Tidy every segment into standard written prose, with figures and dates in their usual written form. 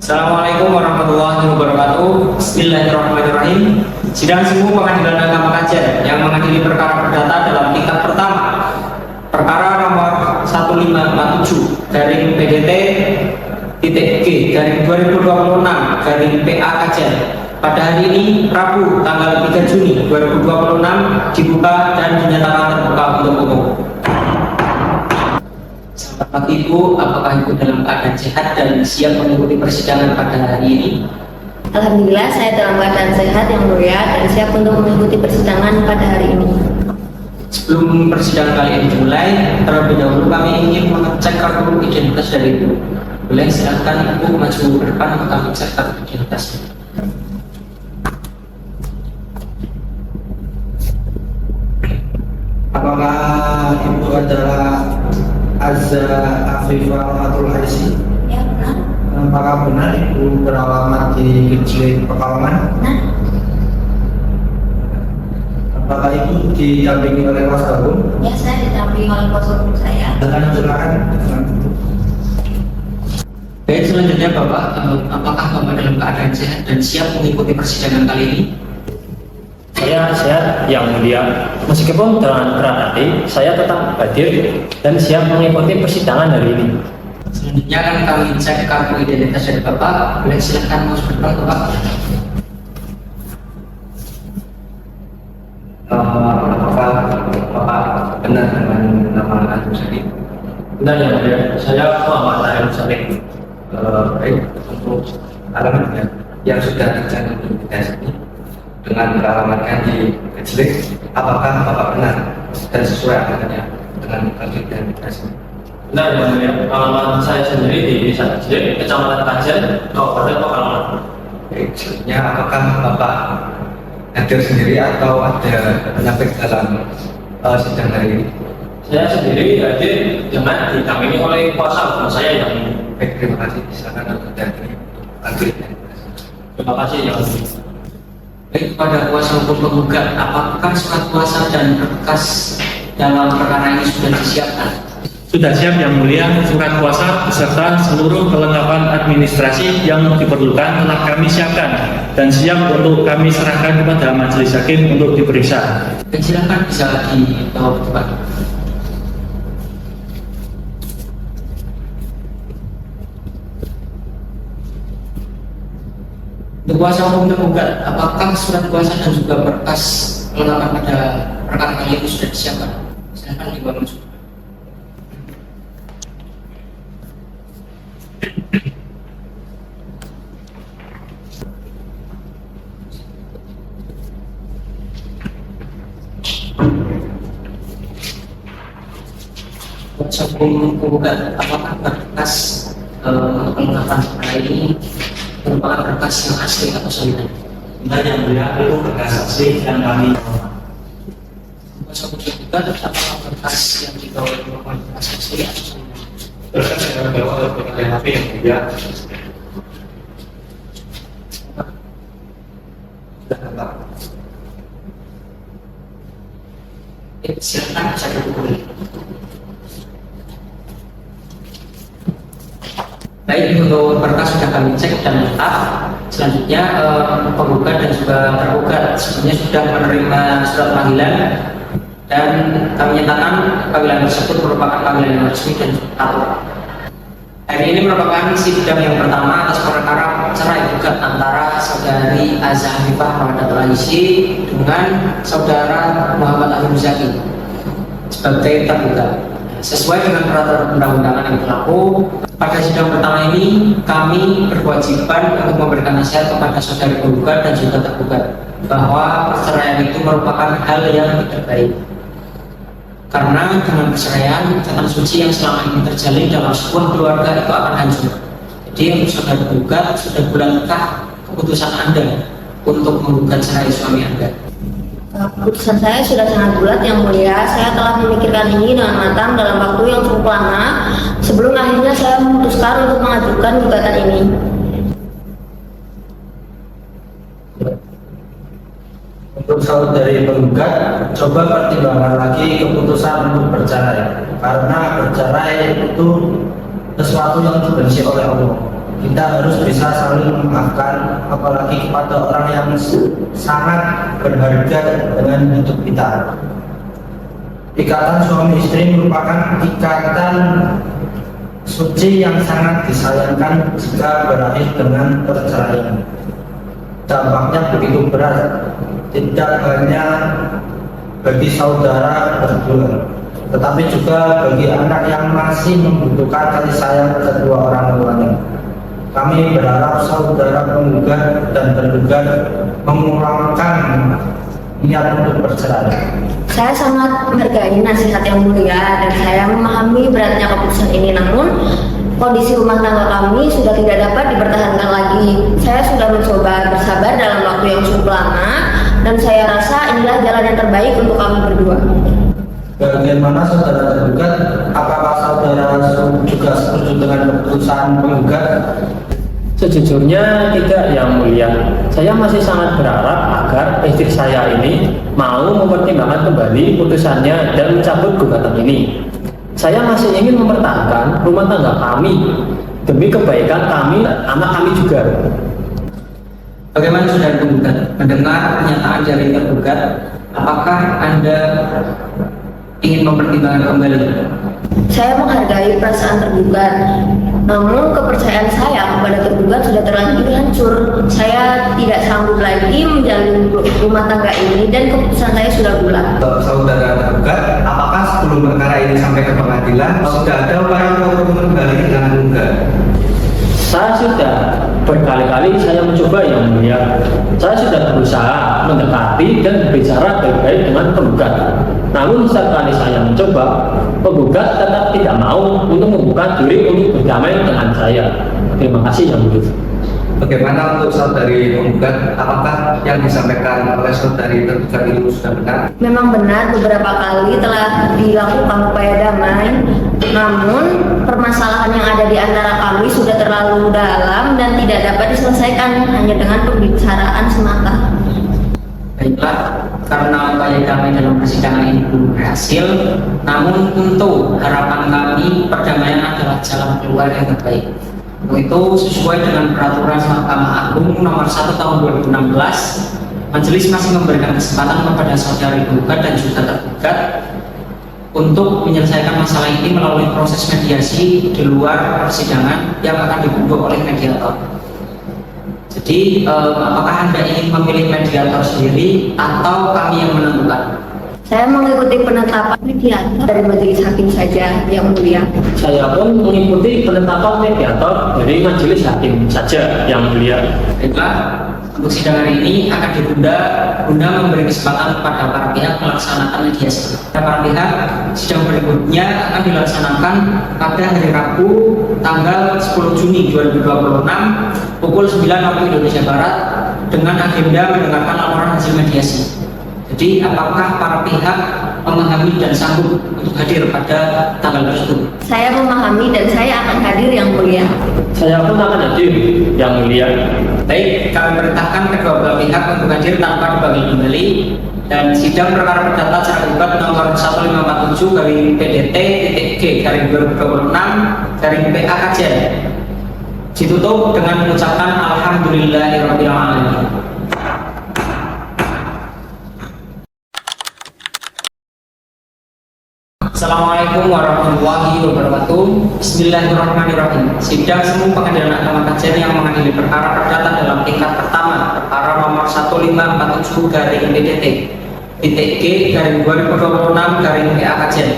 Assalamualaikum warahmatullahi wabarakatuh. Bismillahirrahmanirrahim. Sidang semu Pengadilan Agama Kajen yang mengadili perkara perdata dalam tingkat pertama, perkara nomor 1547 garing PDT G garing 2026 garing PA Kajen pada hari ini Rabu tanggal 3 Juni 2026 dibuka dan dinyatakan terbuka untuk umum. Selamat pagi Ibu, apakah Ibu dalam keadaan sehat dan siap mengikuti persidangan pada hari ini? Alhamdulillah saya dalam keadaan sehat yang mulia dan siap untuk mengikuti persidangan pada hari ini. Sebelum persidangan kali ini dimulai, terlebih dahulu kami ingin mengecek kartu identitas dari Ibu. Boleh silakan Ibu maju ke depan untuk kami cek kartu identitasnya. Apakah Ibu adalah Azza Afifah Fatul Haisi? Ya, benar. Apakah benar Ibu beralamat di Kecil Pekalongan? Benar. Apakah Ibu didampingi oleh kuasa hukum? Ya, saya didampingi oleh kuasa hukum saya. Silakan. Baik, selanjutnya Bapak, apakah Bapak dalam keadaan sehat dan siap mengikuti persidangan kali ini? Saya sehat yang mulia, meskipun dengan berat hati, saya tetap hadir dan siap mengikuti persidangan hari ini. Selanjutnya akan kami cek kartu identitas dari Bapak. Boleh silakan maju ke depan Bapak. Apakah Bapak benar dengan nama Anu Sari? Benar yang mulia, saya Muhammad Tahir Salim. Baik, untuk alamatnya yang sudah tercantum di identitas ini dengan beralamatkan di Kecil, apakah Bapak benar dan sesuai alamatnya dengan kartu identitas ini? Benar yang mulia, alamat saya sendiri di Desa Kecil, Kecamatan Kajen, Kabupaten Pekalongan. Baik, selanjutnya apakah Bapak hadir sendiri atau ada penyakit dalam sidang hari ini? Saya sendiri hadir dengan didampingi oleh kuasa hukum saya yang ini. Baik, terima kasih. Silakan untuk dari kartu identitas. Terima kasih yang mulia. Baik, kepada kuasa hukum penggugat, apakah surat kuasa dan berkas dalam perkara ini sudah disiapkan? Sudah siap yang mulia, surat kuasa beserta seluruh kelengkapan administrasi yang diperlukan telah kami siapkan dan siap untuk kami serahkan kepada majelis hakim untuk diperiksa. Baik, silakan bisa dibawa ke depan. Untuk kuasa hukum tergugat, apakah surat kuasa dan juga berkas kelengkapan pada perkara kali ini sudah disiapkan? Silakan dibawa maju. Kuasa hukum tergugat, apakah berkas kelengkapan perkara ini merupakan berkas yang asli atau salinan? Benar yang mulia, itu berkas asli yang kami Kuasa hukum tergugat, apakah berkas yang dibawa merupakan berkas asli atau salinan? berkas yang dibawa oleh pengadilan HP yang mulia. Silakan bisa dihubungi. Baik, untuk berkas sudah kami cek dan lengkap. Selanjutnya penggugat dan juga tergugat sebenarnya sudah menerima surat panggilan dan kami nyatakan panggilan tersebut merupakan panggilan yang resmi dan tertutup. Hari ini merupakan sidang yang pertama atas perkara cerai gugat antara saudari Azza Afifah Fatul Haisi dengan saudara Muhammad Ahmad Zaki sebagai tergugat. Sesuai dengan peraturan undang-undangan yang berlaku, pada sidang pertama ini kami berkewajiban untuk memberikan nasihat kepada saudari penggugat dan juga tergugat bahwa perceraian itu merupakan hal yang tidak baik. Karena dengan perceraian, ikatan suci yang selama ini terjalin dalam sebuah keluarga itu akan hancur. Jadi untuk saudari penggugat, sudah bulankah keputusan Anda untuk menggugat cerai suami Anda? Keputusan saya sudah sangat bulat yang mulia. Saya telah memikirkan ini dengan matang dalam waktu yang cukup lama sebelum akhirnya saya memutuskan untuk mengajukan gugatan ini. Untuk saudari penggugat, coba pertimbangkan lagi keputusan untuk bercerai, karena bercerai itu sesuatu yang dibenci oleh Allah. Kita harus bisa saling memaafkan, apalagi kepada orang yang sangat berharga dengan hidup kita. Ikatan suami istri merupakan ikatan suci yang sangat disayangkan jika berakhir dengan perceraian. Dampaknya begitu berat, tidak hanya bagi saudara berdua, tetapi juga bagi anak yang masih membutuhkan kasih sayang kedua orang tuanya. Kami berharap saudara penggugat dan tergugat mengurangkan niat untuk bercerai. Saya sangat menghargai nasihat yang mulia dan saya memahami beratnya keputusan ini, namun kondisi rumah tangga kami sudah tidak dapat dipertahankan lagi. Saya sudah mencoba bersabar dalam waktu yang cukup lama dan saya rasa inilah jalan yang terbaik untuk kami berdua. Bagaimana saudara tergugat? Apakah saudara juga setuju dengan keputusan penggugat? Sejujurnya tidak, Yang Mulia. Saya masih sangat berharap agar istri saya ini mau mempertimbangkan kembali putusannya dan mencabut gugatan ini. Saya masih ingin mempertahankan rumah tangga kami demi kebaikan kami dan anak kami juga. Bagaimana saudara penggugat mendengar pernyataan dari tergugat? Apakah Anda ingin mempertimbangkan kembali? Saya menghargai perasaan tergugat, namun kepercayaan saya kepada tergugat sudah terlanjur hancur. Saya tidak sanggup lagi menjalin rumah tangga ini dan keputusan saya sudah bulat. Saudara tergugat, apakah sebelum perkara ini sampai ke pengadilan sudah ada upaya untuk kembali dengan penggugat? Saya sudah berkali-kali saya mencoba, Yang Mulia. Saya sudah berusaha mendekati dan berbicara baik-baik dengan penggugat. Namun setiap kali saya mencoba, penggugat tetap tidak mau untuk membuka diri untuk berdamai dengan saya. Terima kasih, Yang Mulia. Bagaimana untuk saudari penggugat? Apakah yang disampaikan oleh saudari tergugat itu sudah benar? Memang benar beberapa kali telah dilakukan upaya damai, namun permasalahan yang ada di antara kami sudah terlalu dalam dan tidak dapat diselesaikan hanya dengan pembicaraan semata. Baiklah, karena upaya damai dalam persidangan ini belum berhasil, namun tentu harapan kami perdamaian adalah jalan keluar yang terbaik. Itu sesuai dengan peraturan Mahkamah Agung nomor 1 tahun 2016, majelis masih memberikan kesempatan kepada saudari penggugat dan juga tergugat untuk menyelesaikan masalah ini melalui proses mediasi di luar persidangan yang akan dibentuk oleh mediator. Jadi, apakah Anda ingin memilih mediator sendiri atau kami yang menentukan? Saya mengikuti penetapan mediator dari majelis hakim saja, Yang Mulia. Saya pun mengikuti penetapan mediator dari majelis hakim saja, Yang Mulia. Baiklah, untuk sidang hari ini akan ditunda guna memberi kesempatan kepada para pihak melaksanakan mediasi. Para pihak, sidang berikutnya akan dilaksanakan pada hari Rabu tanggal 10 Juni 2026 pukul 9 waktu Indonesia Barat dengan agenda mendengarkan laporan hasil mediasi. Jadi, apakah para pihak memahami dan sanggup untuk hadir pada tanggal tersebut? Saya memahami dan saya akan hadir, Yang Mulia. Saya pun akan hadir, Yang Mulia. Baik, kami perintahkan kedua belah pihak untuk hadir tanpa dipanggil kembali dan sidang perkara perdata acara gugat nomor 1547/PDT.G/2026/PA Kajen ditutup dengan mengucapkan Alhamdulillahirabbil alamin. Assalamualaikum warahmatullahi wabarakatuh. Bismillahirrahmanirrahim. Sidang semu Pengadilan Agama Kajen yang mengadili perkara perdata dalam tingkat pertama perkara nomor 1547/PDT.G/2026/PA Kajen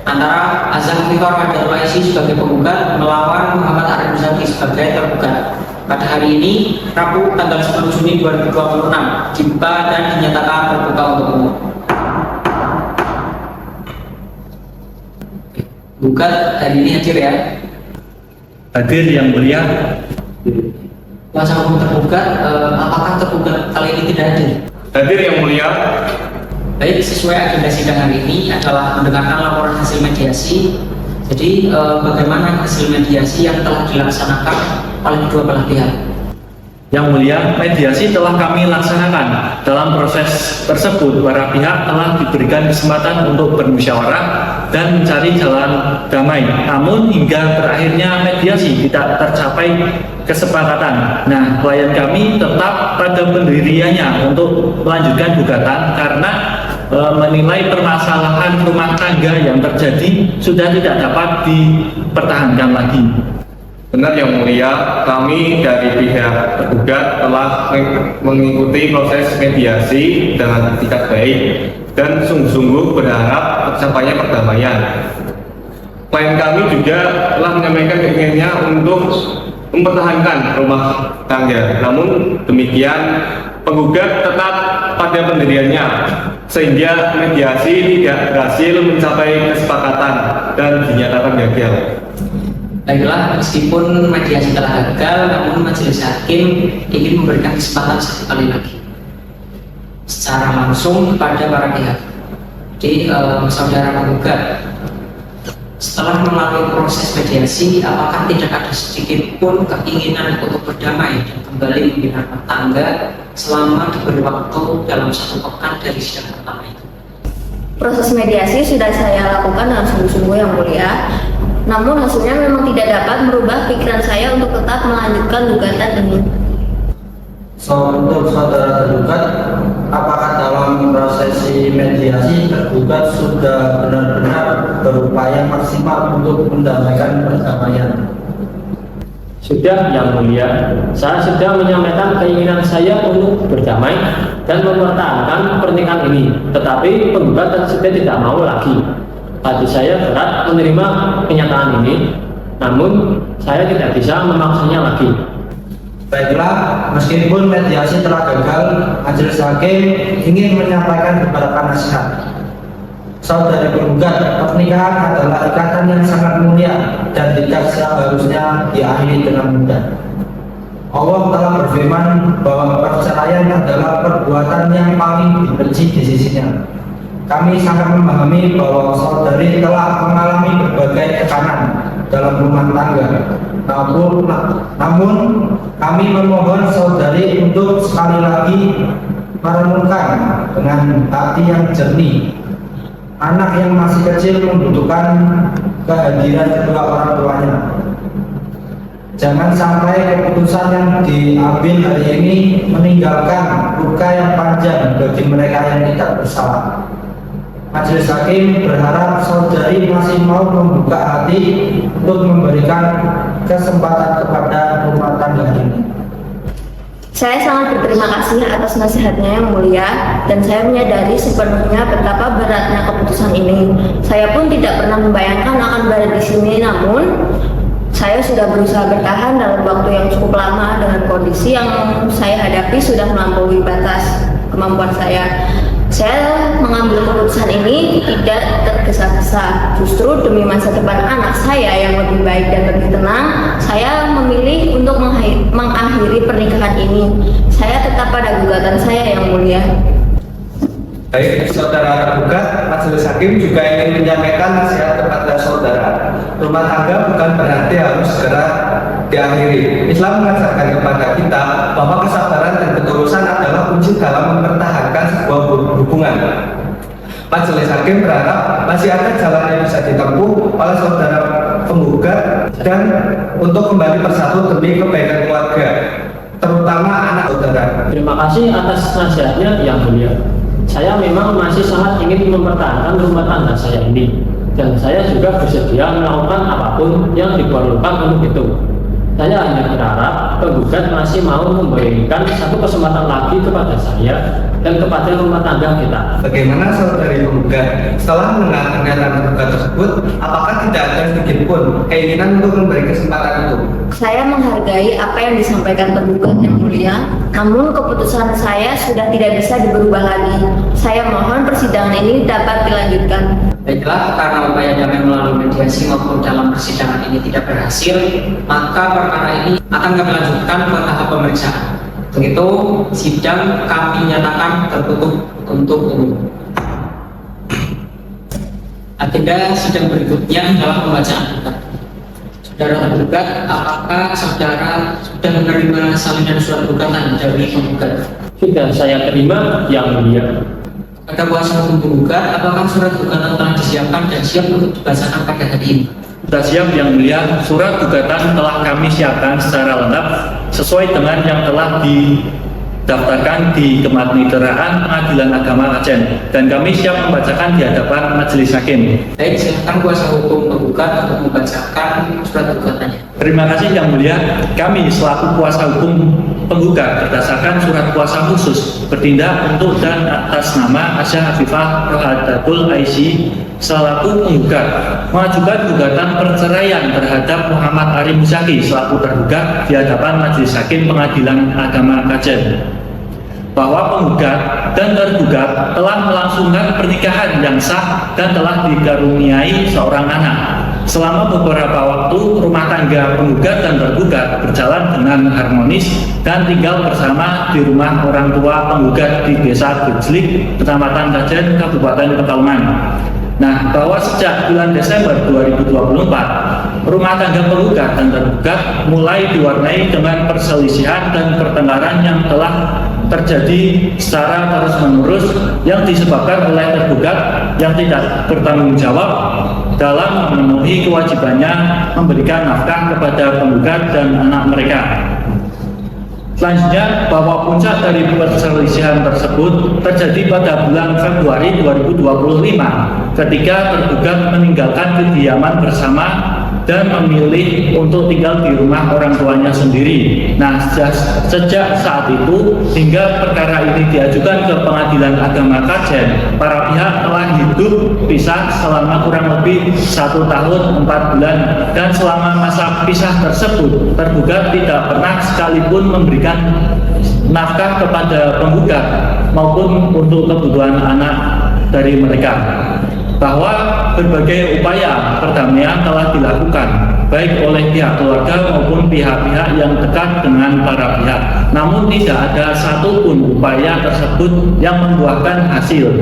antara Azam Fitor Hadarul Aisy sebagai penggugat melawan Muhammad Arif Zaki sebagai tergugat pada hari ini Rabu tanggal 10 Juni 2026 dibuka dan dinyatakan terbuka untuk umum. Gugat hari ini hadir ya. Hadir, Yang Mulia. Kuasa hukum tergugat, apakah tergugat kali ini tidak hadir? Hadir, Yang Mulia. Baik, sesuai agenda sidang hari ini adalah mendengarkan laporan hasil mediasi. Jadi, bagaimana hasil mediasi yang telah dilaksanakan oleh kedua belah pihak? Yang mulia, mediasi telah kami laksanakan. Dalam proses tersebut, para pihak telah diberikan kesempatan untuk bermusyawarah dan mencari jalan damai. Namun hingga berakhirnya mediasi tidak tercapai kesepakatan. Nah, klien kami tetap pada pendiriannya untuk melanjutkan gugatan karena menilai permasalahan rumah tangga yang terjadi sudah tidak dapat dipertahankan lagi. Benar Yang Mulia, kami dari pihak tergugat telah mengikuti proses mediasi dengan itikat baik dan sungguh-sungguh berharap tercapainya perdamaian. Klien kami juga telah menyampaikan keinginannya untuk mempertahankan rumah tangga. Namun demikian, penggugat tetap pada pendiriannya sehingga mediasi tidak berhasil mencapai kesepakatan dan dinyatakan gagal. Baiklah, meskipun mediasi telah gagal, namun majelis hakim ingin memberikan kesempatan satu kali lagi secara langsung kepada para pihak. Jadi saudara penggugat, setelah melalui proses mediasi, apakah tidak ada sedikit pun keinginan untuk berdamai dan kembali membina rumah tangga selama diberi waktu dalam 1 pekan dari sidang pertama itu? Proses mediasi sudah saya lakukan dengan sungguh-sungguh Yang Mulia. Namun hasilnya memang tidak dapat merubah pikiran saya untuk tetap melanjutkan gugatan ini. Untuk saudara tergugat, apakah dalam prosesi mediasi tergugat sudah benar-benar berupaya maksimal untuk mendamaikan perdamaian? Sudah Yang Mulia, saya sudah menyampaikan keinginan saya untuk berdamai dan mempertahankan pernikahan ini, tetapi penggugat tersebut tidak mau lagi. Hati saya berat menerima kenyataan ini, namun saya tidak bisa memaksanya lagi. Baiklah, meskipun mediasi telah gagal, majelis hakim ingin menyampaikan beberapa nasihat. Saudari penggugat, pernikahan adalah ikatan yang sangat mulia dan tidak seharusnya diakhiri dengan mudah. Allah telah berfirman bahwa perceraian adalah perbuatan yang paling dibenci di sisinya. Kami sangat memahami bahwa saudari telah mengalami berbagai tekanan dalam rumah tangga. Namun kami memohon saudari untuk sekali lagi merenungkan dengan hati yang jernih. Anak yang masih kecil membutuhkan kehadiran kedua orang tuanya. Jangan sampai keputusan yang diambil hari ini meninggalkan luka yang panjang bagi mereka yang tidak bersalah. Majelis hakim berharap saudari masih mau membuka hati untuk memberikan kesempatan kepada rumah tangga ini. Saya sangat berterima kasih atas nasihatnya Yang Mulia, dan saya menyadari sepenuhnya betapa beratnya keputusan ini. Saya pun tidak pernah membayangkan akan berada di sini, namun saya sudah berusaha bertahan dalam waktu yang cukup lama dengan kondisi yang saya hadapi sudah melampaui batas kemampuan saya. Saya mengambil keputusan ini tidak tergesa-gesa. Justru demi masa depan anak saya yang lebih baik dan lebih tenang, saya memilih untuk mengakhiri pernikahan ini. Saya tetap pada gugatan saya Yang Mulia. Baik, saudara tergugat, majelis hakim juga ingin menyampaikan nasihat kepada saudara. Rumah tangga bukan berarti harus segera diakhiri. Islam mengajarkan kepada kita bahwa kesabaran dan ketulusan adalah kunci dalam mempertahankan sebuah hubungan. Majelis hakim berharap masih ada jalan yang bisa ditempuh oleh saudara penggugat dan untuk kembali bersatu demi kebaikan keluarga, terutama anak saudara. Terima kasih atas nasihatnya Yang Mulia. Saya memang masih sangat ingin mempertahankan rumah tangga saya ini, dan saya juga bersedia melakukan apapun yang diperlukan untuk itu. Saya hanya berharap penggugat masih mau memberikan satu kesempatan lagi kepada saya dan kepada rumah tangga kita. Bagaimana saudari penggugat? Setelah mendengar pernyataan penggugat tersebut, apakah tidak ada sedikit pun keinginan untuk memberi kesempatan itu? Saya menghargai apa yang disampaikan penggugat Yang Mulia, namun keputusan saya sudah tidak bisa berubah lagi. Saya mohon persidangan ini dapat dilanjutkan. Baiklah, karena upaya damai melalui mediasi maupun dalam persidangan ini tidak berhasil, maka perkara ini akan kami lanjutkan ke tahap pemeriksaan. Begitu, sidang kami nyatakan tertutup untuk umum. Agenda sidang berikutnya adalah pembacaan gugatan. saudara tergugat, apakah saudara sudah menerima salinan surat gugatan dari penggugat? Sudah saya terima, Yang Mulia. Pada kuasa hukum penggugat, apakah surat gugatan telah disiapkan dan siap untuk dibacakan pada hari ini? Sudah siap Yang Mulia, surat gugatan telah kami siapkan secara lengkap sesuai dengan yang telah didaftarkan di Kemapaniteraan Pengadilan Agama Aceh, dan kami siap membacakan di hadapan majelis hakim. Baik, silakan kuasa hukum penggugat untuk membacakan surat gugatannya. Terima kasih Yang Mulia, kami selaku kuasa hukum penggugat berdasarkan surat kuasa khusus bertindak untuk dan atas nama Asya Afifah Rohadatul Aisy selaku penggugat mengajukan gugatan perceraian terhadap Muhammad Ari Muzaki selaku tergugat di hadapan majelis hakim Pengadilan Agama Aceh, bahwa penggugat dan tergugat telah melangsungkan pernikahan yang sah dan telah dikaruniai seorang anak. Selama beberapa waktu, rumah tangga penggugat dan tergugat berjalan dengan harmonis dan tinggal bersama di rumah orang tua penggugat di Desa Gejlik, Kecamatan Kajen, Kabupaten Pekalongan. Nah, bahwa sejak bulan Desember 2024, rumah tangga penggugat dan tergugat mulai diwarnai dengan perselisihan dan pertengkaran yang telah terjadi secara terus-menerus yang disebabkan oleh tergugat yang tidak bertanggung jawab dalam memenuhi kewajibannya memberikan nafkah kepada penggugat dan anak mereka. Selanjutnya, bahwa puncak dari perselisihan tersebut terjadi pada bulan Februari 2025 ketika tergugat meninggalkan kediaman bersama dan memilih untuk tinggal di rumah orang tuanya sendiri. Nah, sejak saat itu hingga perkara ini diajukan ke Pengadilan Agama Kajen, para pihak telah hidup pisah selama kurang lebih 1 tahun 4 bulan, dan selama masa pisah tersebut tergugat tidak pernah sekalipun memberikan nafkah kepada penggugat maupun untuk kebutuhan anak dari mereka. Bahwa berbagai upaya perdamaian telah dilakukan baik oleh pihak keluarga maupun pihak-pihak yang dekat dengan para pihak, namun tidak ada satupun upaya tersebut yang membuahkan hasil.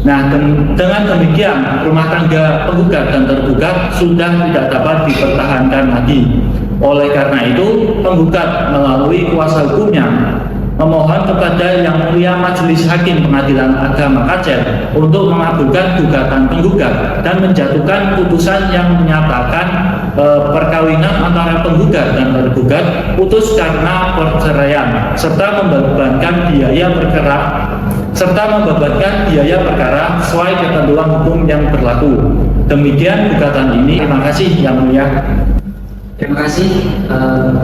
Nah, dengan demikian rumah tangga penggugat dan tergugat sudah tidak dapat dipertahankan lagi. Oleh karena itu, penggugat melalui kuasa hukumnya memohon kepada Yang Mulia Majelis Hakim Pengadilan Agama Aceh untuk mengabulkan gugatan penggugat dan menjatuhkan putusan yang menyatakan perkawinan antara penggugat dan tergugat putus karena perceraian serta membebankan biaya perkara sesuai ketentuan hukum yang berlaku. Demikian gugatan ini. Terima kasih Yang Mulia. Terima kasih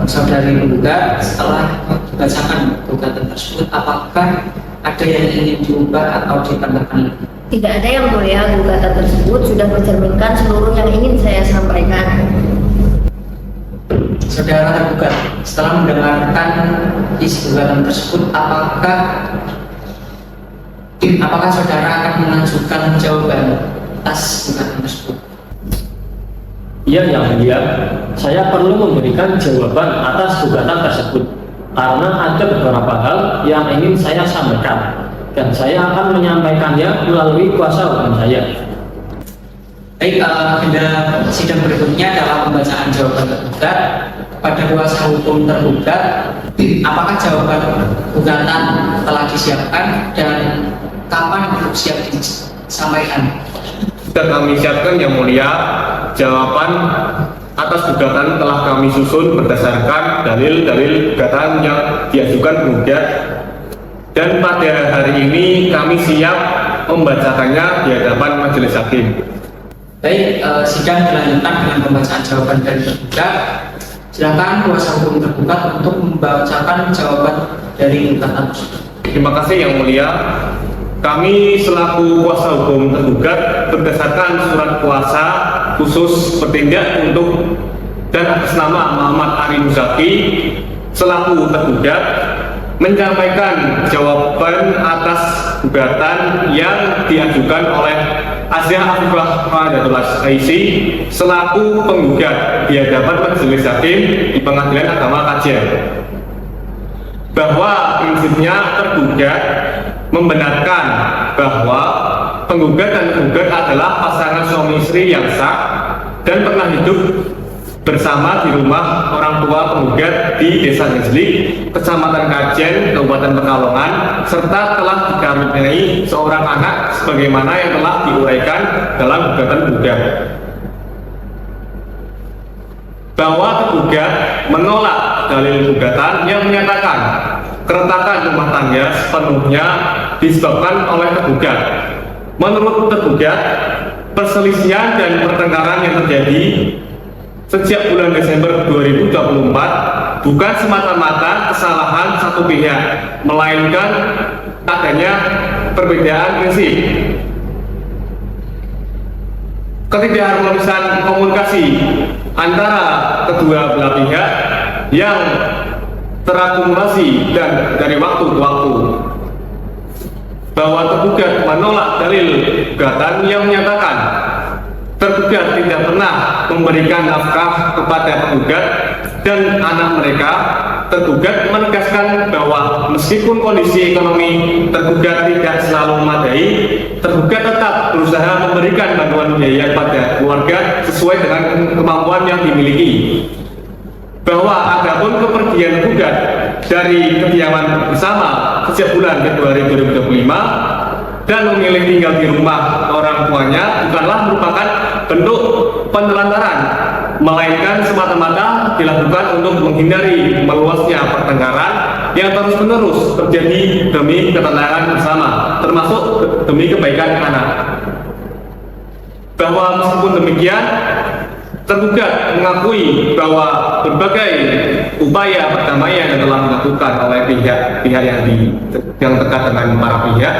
saudari penggugat. Setelah membacakan gugatan tersebut, apakah ada yang ingin diubah atau ditambahkan? Tidak ada, Yang Mulia. Gugatan tersebut sudah mencerminkan seluruh yang ingin saya sampaikan. Saudara tergugat, setelah mendengarkan isi gugatan tersebut, apakah saudara akan mengajukan jawaban atas gugatan tersebut? Iya, Yang Mulia, saya perlu memberikan jawaban atas gugatan tersebut karena ada beberapa hal yang ingin saya sampaikan dan saya akan menyampaikannya melalui kuasa hukum saya. Baik, agenda sidang berikutnya adalah pembacaan jawaban tergugat. Pada kuasa hukum tergugat, apakah jawaban gugatan telah disiapkan dan kapan siap disampaikan? Sudah kami siapkan Yang Mulia, jawaban atas gugatan telah kami susun berdasarkan dalil-dalil gugatan yang diajukan penggugat, dan pada hari ini kami siap membacakannya di hadapan majelis hakim. Baik, sidang dilanjutkan dengan pembacaan jawaban dari tergugat. Silakan kuasa hukum tergugat untuk membacakan jawaban dari gugatan tersebut. Terima kasih Yang Mulia. Kami selaku kuasa hukum tergugat berdasarkan surat kuasa khusus bertindak untuk dan atas nama Muhammad Ari Muzaki selaku tergugat menyampaikan jawaban atas gugatan yang diajukan oleh Asya Afifah Rohadatul Aisy selaku penggugat di hadapan majelis hakim di Pengadilan Agama Aceh, bahwa prinsipnya tergugat membenarkan bahwa penggugat dan tergugat adalah pasangan suami istri yang sah dan pernah hidup bersama di rumah orang tua penggugat di Desa Ngejlik, Kecamatan Kajen, Kabupaten Pekalongan, serta telah dikaruniai seorang anak sebagaimana yang telah diuraikan dalam gugatan penggugat. Bahwa tergugat menolak dalil gugatan yang menyatakan keretakan rumah tangga sepenuhnya disebabkan oleh tergugat. Menurut tergugat, perselisihan dan pertengkaran yang terjadi sejak bulan Desember 2024 bukan semata-mata kesalahan satu pihak, melainkan adanya perbedaan prinsip, ketidakharmonisan komunikasi antara kedua belah pihak yang terakumulasi dan dari waktu ke waktu. Bahwa tergugat menolak dalil gugatan yang menyatakan tergugat tidak pernah memberikan nafkah kepada penggugat dan anak mereka. Tergugat menegaskan bahwa meskipun kondisi ekonomi tergugat tidak selalu memadai, tergugat tetap berusaha memberikan bantuan biaya pada keluarga sesuai dengan kemampuan yang dimiliki. Bahwa adapun kepergian tergugat dari kediaman bersama sejak bulan Februari 2025 dan memilih tinggal di rumah orang tuanya bukanlah merupakan bentuk penelantaran, melainkan semata-mata dilakukan untuk menghindari meluasnya pertengkaran yang terus-menerus terjadi demi ketenangan bersama, termasuk demi kebaikan anak. Bahwa meskipun demikian, tergugat mengakui bahwa berbagai upaya perdamaian yang telah dilakukan oleh pihak-pihak yang dekat dengan para pihak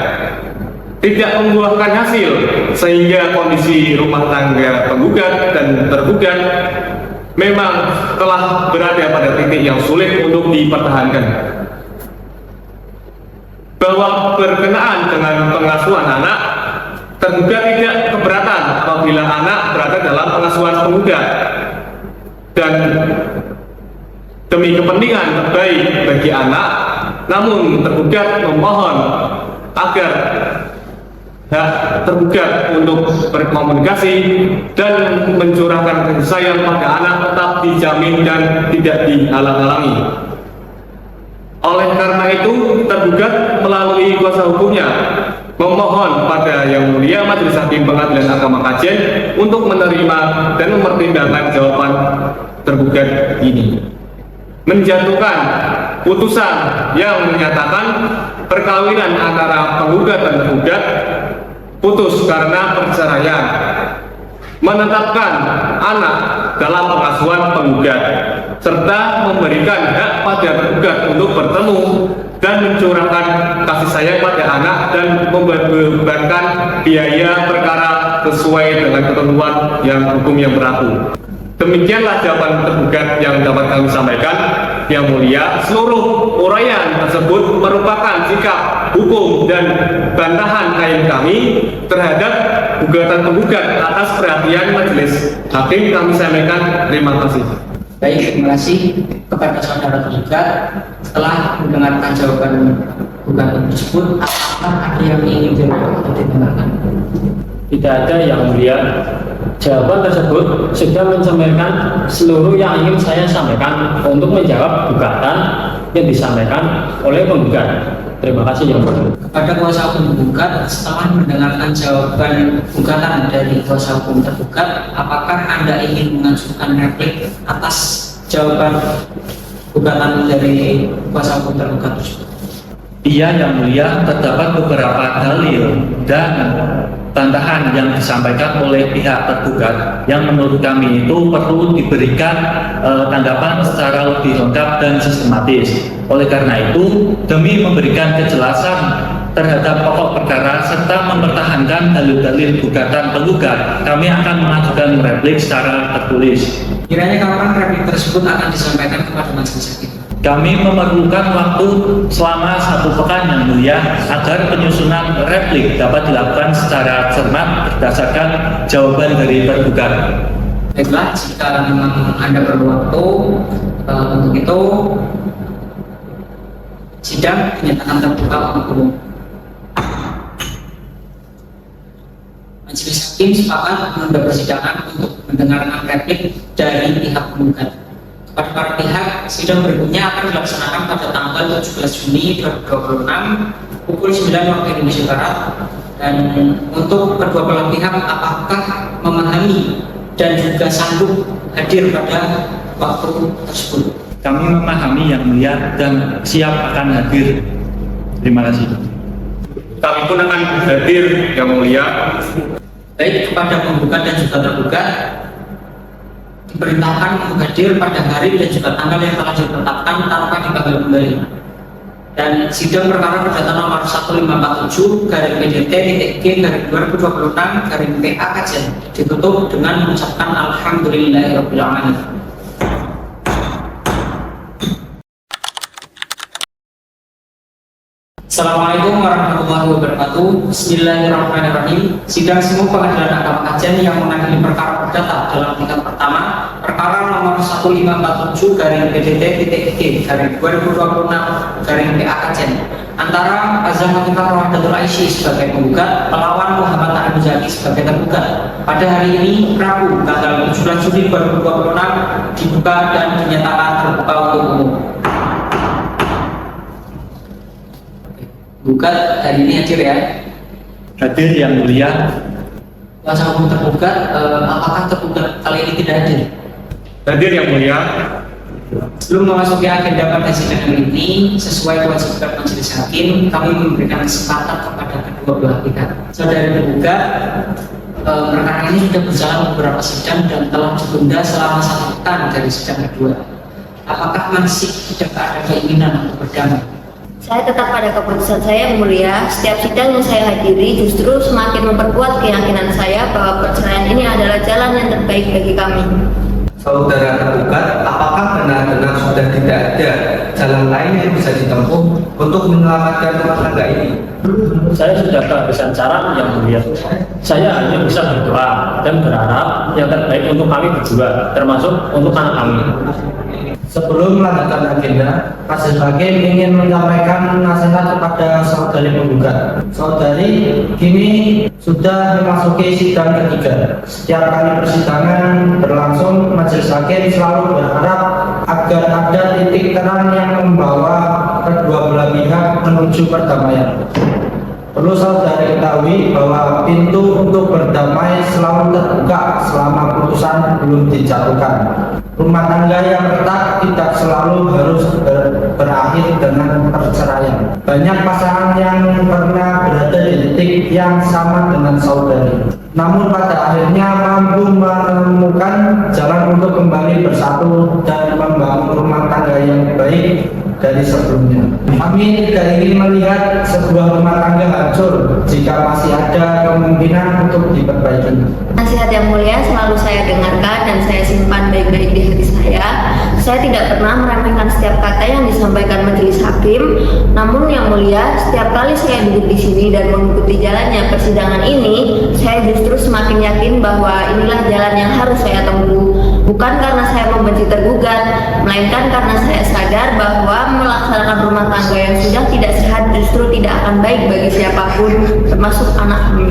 tidak membuahkan hasil, sehingga kondisi rumah tangga penggugat dan tergugat memang telah berada pada titik yang sulit untuk dipertahankan. Bahwa berkenaan dengan pengasuhan anak, tergugat tidak keberatan apabila anak berada dalam pengasuhan penggugat, dan demi kepentingan terbaik bagi anak, namun tergugat memohon agar hak tergugat untuk berkomunikasi dan mencurahkan kasih sayang pada anak tetap dijamin dan tidak dihalang-halangi. Oleh karena itu, tergugat melalui kuasa hukumnya memohon pada Yang Mulia Majelis Hakim Pengadilan Agama Kajen untuk menerima dan mempertimbangkan jawaban tergugat ini, menjatuhkan putusan yang menyatakan perkawinan antara penggugat dan tergugat putus karena perceraian, menetapkan anak dalam pengasuhan penggugat, serta memberikan hak pada tergugat untuk bertemu dan mencurahkan kasih sayang pada anak dan membebankan biaya perkara sesuai dengan ketentuan hukum yang berlaku. Demikianlah jawaban tergugat yang dapat kami sampaikan, Yang Mulia. Seluruh uraian tersebut merupakan sikap hukum dan bantahan klien kami terhadap gugatan penggugat. Atas perhatian Majelis Hakim kami sampaikan terima kasih. Baik, terima kasih kepada saudara tergugat. Setelah mendengarkan jawaban gugatan tersebut, apakah ada yang ingin ditanyakan? Tidak ada, Yang Mulia. Jawaban tersebut sudah mencerminkan seluruh yang ingin saya sampaikan untuk menjawab gugatan yang disampaikan oleh penggugat. Terima kasih, Yang Mulia. Kepada kuasa hukum penggugat, setelah mendengarkan jawaban gugatan dari kuasa hukum tergugat, apakah Anda ingin mengajukan replik atas jawaban gugatan dari kuasa hukum tergugat tersebut? Iya, Yang Mulia, terdapat beberapa dalil dan bantahan yang disampaikan oleh pihak tergugat yang menurut kami itu perlu diberikan tanggapan secara lebih lengkap dan sistematis. Oleh karena itu, demi memberikan kejelasan terhadap pokok perkara serta mempertahankan dalil-dalil gugatan penggugat, kami akan mengajukan replik secara tertulis. Kiranya kapan replik tersebut akan disampaikan kepada majelis hakim? Kami memerlukan waktu selama 1 pekan, Yang Mulia, agar penyusunan replik dapat dilakukan secara cermat berdasarkan jawaban dari tergugat. Baiklah, jika memang Anda perlu waktu untuk itu, sidang dinyatakan terbuka untuk umum. Majelis Hakim sepakat menunda persidangan untuk mendengarkan replik dari pihak penggugat. Pada para pihak, sidang berikutnya akan dilaksanakan pada tanggal 17 Juni 2026 pukul 9 waktu Indonesia Barat. Dan untuk kedua belah pihak, apakah memahami dan juga sanggup hadir pada waktu tersebut? Kami memahami yang mulia dan siap akan hadir. Terima kasih. Kami pun akan hadir yang mulia. Baik, kepada penggugat dan juga tergugat diperintahkan untuk hadir pada hari dan juga tanggal yang telah ditetapkan tanpa dipanggil kembali. Dan sidang perkara perdata nomor 1547/PDT-G/2026/PA Kajen ditutup dengan mengucapkan Alhamdulillahirrahmanirrahim. Assalamualaikum warahmatullahi wabarakatuh. Bismillahirrahmanirrahim. Sidang semu Pengadilan Agama Kajen yang menangani perkara perdata dalam tingkat pertama, perkara nomor 1547/PDT-G/2026/PA Kajen antara Azam Fatimah Rohadatul Aisyah sebagai penggugat melawan Muhammad Ari Muzaki sebagai tergugat pada hari ini Rabu tanggal 17 Juni 2026 dibuka dan dinyatakan terbuka untuk umum. Gugat hari ini hadir ya. Hadir yang mulia. Kuasa hukum tergugat, apakah tergugat kali ini tidak hadir? Hadir yang mulia. Sebelum memasuki agenda pada sidang ini, sesuai kewajiban majelis hakim, kami memberikan kesempatan kepada kedua belah pihak. Saudara tergugat, perkara ini sudah berjalan beberapa sidang dan telah ditunda selama 1 pekan dari sidang kedua. Apakah masih tidak ada keinginan untuk berdamai? Saya tetap pada keputusan saya, yang mulia. Setiap sidang yang saya hadiri justru semakin memperkuat keyakinan saya bahwa perceraian ini adalah jalan yang terbaik bagi kami. Saudara tergugat, apakah benar-benar sudah tidak ada jalan lain yang bisa ditempuh untuk menyelamatkan rumah tangga ini? Saya sudah kehabisan cara, yang mulia. Saya hanya bisa berdoa dan berharap yang terbaik untuk kami berdua, termasuk untuk anak kami. Sebelum melanjutkan agenda, majelis hakim ingin menyampaikan nasihat kepada saudari penggugat. Saudari kini sudah memasuki sidang ketiga. Setiap kali persidangan berlangsung, majelis hakim selalu berharap agar ada titik terang yang membawa kedua belah pihak menuju perdamaian. Perlu saudari ketahui bahwa pintu untuk berdamai selalu terbuka selama putusan belum dijatuhkan. Rumah tangga yang retak tidak selalu harus berakhir dengan perceraian. Banyak pasangan yang pernah berada di titik yang sama dengan saudari, namun pada akhirnya mampu menemukan jalan untuk kembali bersatu dan membangun rumah tangga yang baik dari sebelumnya. Kami tidak ingin melihat sebuah rumah tangga hancur jika masih ada kemungkinan untuk diperbaiki. Nasihat yang mulia selalu saya dengarkan dan saya simpan baik-baik di hati saya. Saya tidak pernah meremehkan setiap kata yang disampaikan majelis hakim. Namun yang mulia, setiap kali saya duduk di sini dan mengikuti jalannya persidangan ini, saya justru semakin yakin bahwa inilah jalan yang harus saya tempuh. Bukan karena saya membenci tergugat, melainkan karena saya sadar bahwa melaksanakan rumah tangga yang sudah tidak sehat justru tidak akan baik bagi siapapun, termasuk anak kami.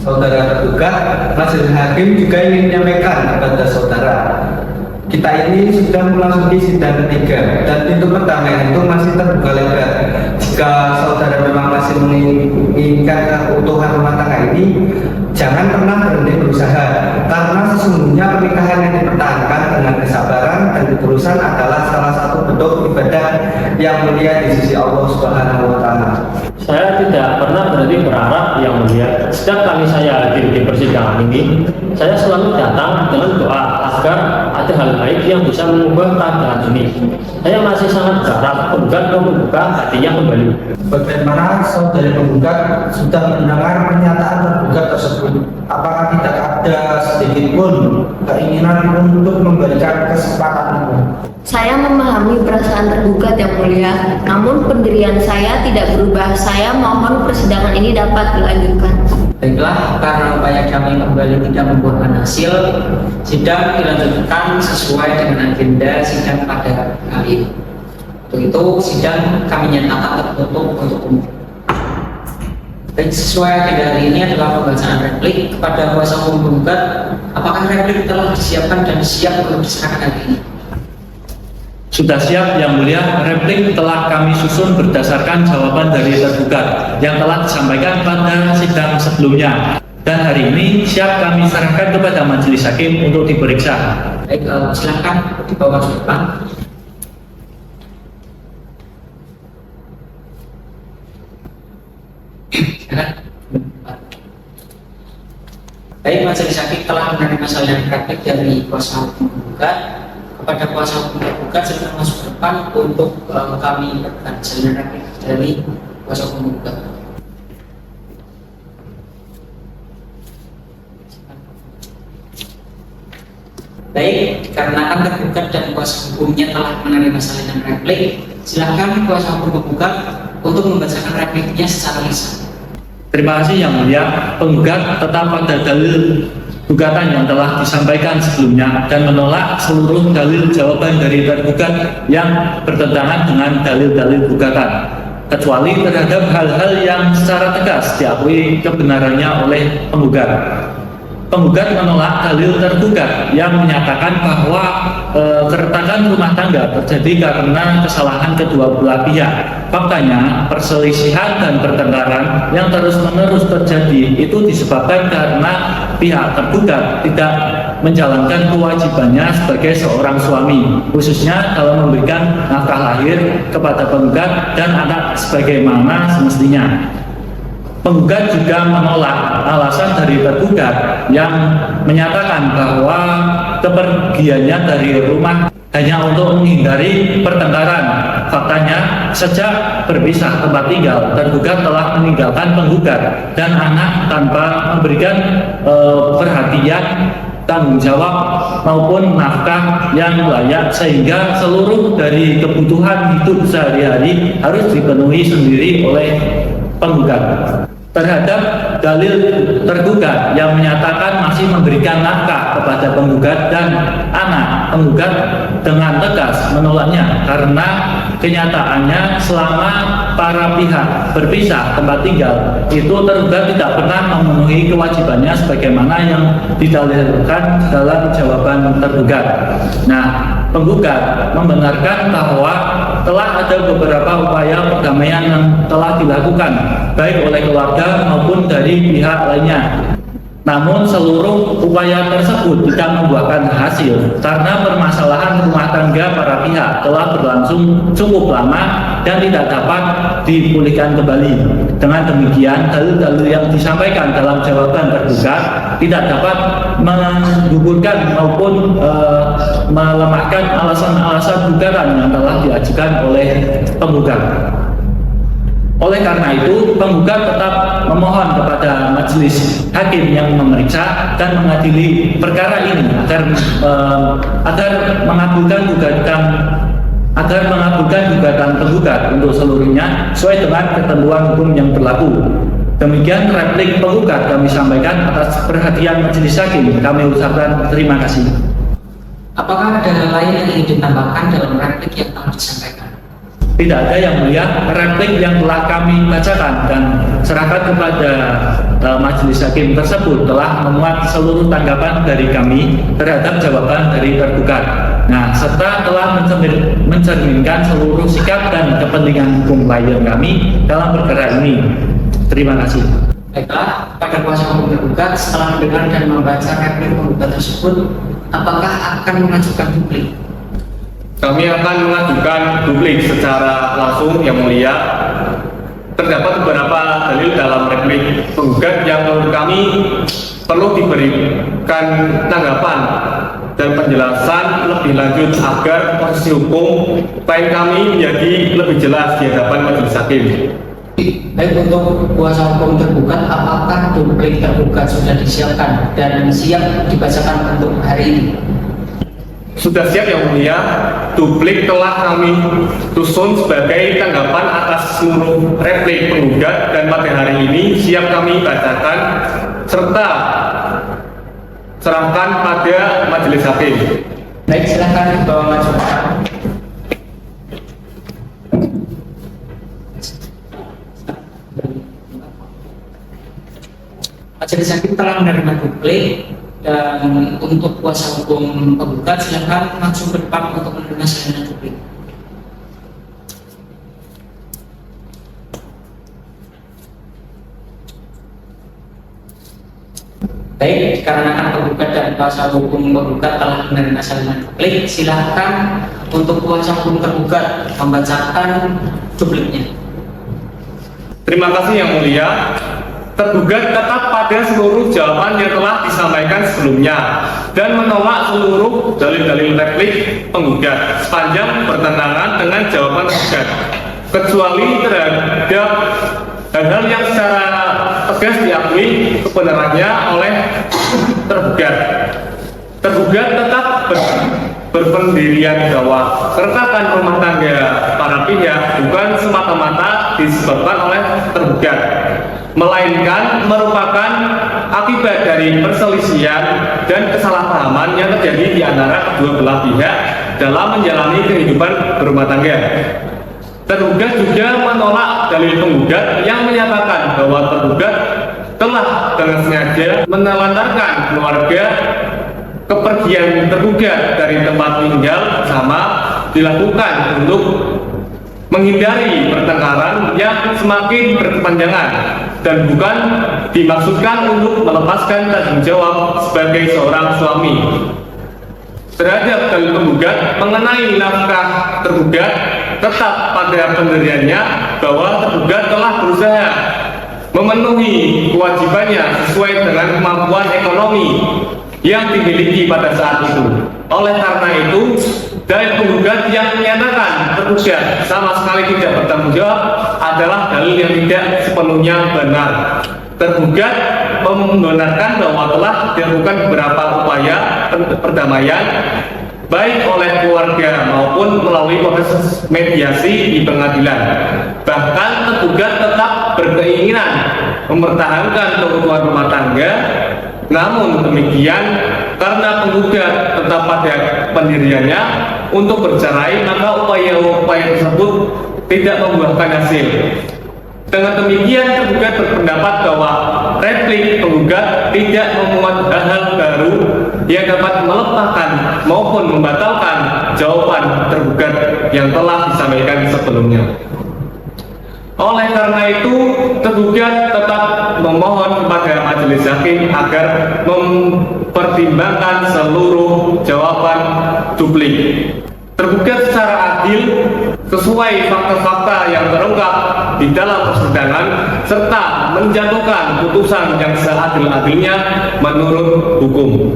Saudara tergugat, majelis hakim juga ingin menyampaikan kepada saudara, kita ini sudah memasuki sidang ketiga dan pintu perdamaian itu masih terbuka lebar. Jika saudara memang masih menginginkan keutuhan rumah tangga ini, jangan pernah berhenti berusaha, karena sesungguhnya pernikahan yang dipertahankan dengan kesabaran dan ketulusan adalah salah satu bentuk ibadah yang mulia di sisi Allah Subhanahu wa Ta'ala. Saya tidak pernah berhenti berharap, yang mulia. Setiap kali saya hadir di persidangan ini, saya selalu datang dengan doa agar ada hal baik yang bisa mengubah keadaan ini. Saya masih sangat berharap penggugat membuka hatinya kembali. Bagaimana saudari penggugat sudah mendengar pernyataan tergugat tersebut? Apakah tidak ada sedikit pun keinginan untuk memberikan kesempatan itu? Saya memahami perasaan tergugat, yang mulia. Namun pendirian saya tidak berubah. Saya mohon persidangan ini dapat dilanjutkan. Baiklah, karena upaya kami kembali tidak membuahkan hasil, sidang dilanjutkan sesuai dengan agenda sidang pada kali ini. Untuk itu, sidang kami nyatakan tertutup untuk umum. Baik, sesuai agenda hari ini adalah pembacaan replik kepada kuasa hukum penggugat. Apakah replik telah disiapkan dan siap untuk diserahkan hari ini? Sudah siap Yang Mulia, replik telah kami susun berdasarkan jawaban dari tergugat yang telah disampaikan pada sidang sebelumnya. Dan hari ini siap kami serahkan kepada majelis hakim untuk diperiksa. Baik, silakan dibawa ke depan. Baik, majelis hakim telah menerima salinan replik dari kuasa hukum penggugat. Kepada kuasa hukum penggugat silakan masuk ke depan untuk kami berikan salinan replik dari kuasa hukum penggugat. Baik, dikarenakan tergugat dan kuasa hukumnya telah menerima salinan replik, silakan kuasa hukum penggugat untuk membacakan repliknya secara lisan. Terima kasih Yang Mulia, penggugat tetap pada dalil gugatan yang telah disampaikan sebelumnya dan menolak seluruh dalil jawaban dari tergugat yang bertentangan dengan dalil-dalil gugatan, kecuali terhadap hal-hal yang secara tegas diakui kebenarannya oleh penggugat. Penggugat menolak dalil tergugat yang menyatakan bahwa keretakan rumah tangga terjadi karena kesalahan kedua belah pihak. Faktanya, perselisihan dan pertengkaran yang terus-menerus terjadi itu disebabkan karena pihak tergugat tidak menjalankan kewajibannya sebagai seorang suami, khususnya dalam memberikan nafkah lahir kepada penggugat dan anak sebagaimana semestinya. Penggugat juga menolak alasan dari tergugat yang menyatakan bahwa kepergiannya dari rumah hanya untuk menghindari pertengkaran. Faktanya, sejak berpisah tempat tinggal, tergugat telah meninggalkan penggugat dan anak tanpa memberikan perhatian, tanggung jawab maupun nafkah yang layak, sehingga seluruh dari kebutuhan hidup sehari-hari harus dipenuhi sendiri oleh penggugat. Terhadap dalil tergugat yang menyatakan masih memberikan nafkah kepada penggugat dan anak, penggugat dengan tegas menolaknya karena kenyataannya selama para pihak berpisah tempat tinggal itu tergugat tidak pernah memenuhi kewajibannya sebagaimana yang didalilkan dalam jawaban tergugat. Nah, penggugat membenarkan bahwa telah ada beberapa upaya perdamaian yang telah dilakukan baik oleh keluarga maupun dari pihak lainnya. Namun seluruh upaya tersebut tidak membuahkan hasil karena permasalahan rumah tangga para pihak telah berlangsung cukup lama dan tidak dapat dipulihkan kembali. Dengan demikian, dalil-dalil yang disampaikan dalam jawaban tergugat tidak dapat menggugurkan maupun melemahkan alasan-alasan gugatan yang telah diajukan oleh penggugat. Oleh karena itu, penggugat tetap memohon kepada majelis hakim yang memeriksa dan mengadili perkara ini agar mengabulkan gugatan penggugat untuk seluruhnya sesuai dengan ketentuan hukum yang berlaku. Demikian replik penggugat kami sampaikan atas perhatian majelis hakim. Kami ucapkan terima kasih. Apakah ada hal lain yang ingin ditambahkan dalam replik yang telah disampaikan? Tidak ada Yang Mulia, replik yang telah kami bacakan dan serahkan kepada majelis hakim tersebut telah memuat seluruh tanggapan dari kami terhadap jawaban dari tergugat. Nah, serta telah mencerminkan seluruh sikap dan kepentingan hukum klien kami dalam perkara ini. Terima kasih. Baiklah, pada kuasa hukum tergugat setelah mendengar dan membaca replik penggugat tersebut, apakah akan mengajukan duplik? Kami akan mengajukan duplik secara langsung, Yang Mulia. Terdapat beberapa dalil dalam replik penggugat yang menurut kami perlu diberikan tanggapan dan penjelasan lebih lanjut agar posisi hukum klien kami menjadi lebih jelas di hadapan majelis hakim. Baik, untuk kuasa hukum tergugat, apakah duplik tergugat sudah disiapkan dan siap dibacakan untuk hari ini? Sudah siap Yang Mulia, duplik telah kami susun sebagai tanggapan atas seluruh replik penggugat dan pada hari ini siap kami bacakan serta serahkan pada majelis hakim. Baik, silakan dibawa maju. Majelis Hakim telah menerima duplik, dan untuk kuasa hukum penggugat silakan langsung ke depan untuk menerima salinan duplik. Baik, dikarenakan penggugat dan kuasa hukum penggugat telah menerima salinan duplik, silakan untuk kuasa hukum tergugat membacakan dupliknya. Terima kasih Yang Mulia. Tergugat tetap pada seluruh jawaban yang telah disampaikan sebelumnya dan menolak seluruh dalil-dalil replik penggugat sepanjang bertentangan dengan jawaban tergugat, kecuali terhadap hal-hal yang secara tegas diakui kebenarannya oleh tergugat. Tergugat tetap berpendirian bahwa keretakan rumah tangga para pihak bukan semata-mata disebabkan oleh tergugat, melainkan merupakan akibat dari perselisihan dan kesalahpahaman yang terjadi di antara kedua belah pihak dalam menjalani kehidupan berumah tangga. Tergugat juga menolak dalil penggugat yang menyatakan bahwa tergugat telah dengan sengaja menelantarkan keluarga kepergian tergugat dari tempat tinggal bersama dilakukan untuk menghindari pertengkaran yang semakin berkepanjangan dan bukan dimaksudkan untuk melepaskan tanggung jawab sebagai seorang suami. Terhadap dalil penggugat mengenai nafkah tergugat tetap pada pendiriannya bahwa tergugat telah berusaha memenuhi kewajibannya sesuai dengan kemampuan ekonomi yang dimiliki pada saat itu. Oleh karena itu, dalil penggugat yang menyatakan tergugat sama sekali tidak bertanggung jawab adalah dalil yang tidak sepenuhnya benar. Tergugat membenarkan bahwa telah dilakukan beberapa upaya perdamaian baik oleh keluarga maupun melalui proses mediasi di pengadilan. Bahkan tergugat tetap berkeinginan mempertahankan keutuhan rumah tangga. Namun demikian, karena penggugat tetap pada pendiriannya untuk bercerai, maka upaya-upaya tersebut tidak membuahkan hasil. Dengan demikian, tergugat berpendapat bahwa replik penggugat tidak memuat hal-hal baru yang dapat melepaskan maupun membatalkan jawaban tergugat yang telah disampaikan sebelumnya. Oleh karena itu, tergugat tetap memohon kepada majelis hakim agar mempertimbangkan seluruh jawaban duplik. Tergugat secara adil sesuai fakta-fakta yang terungkap di dalam persidangan serta menjatuhkan putusan yang seadil-adilnya menurut hukum.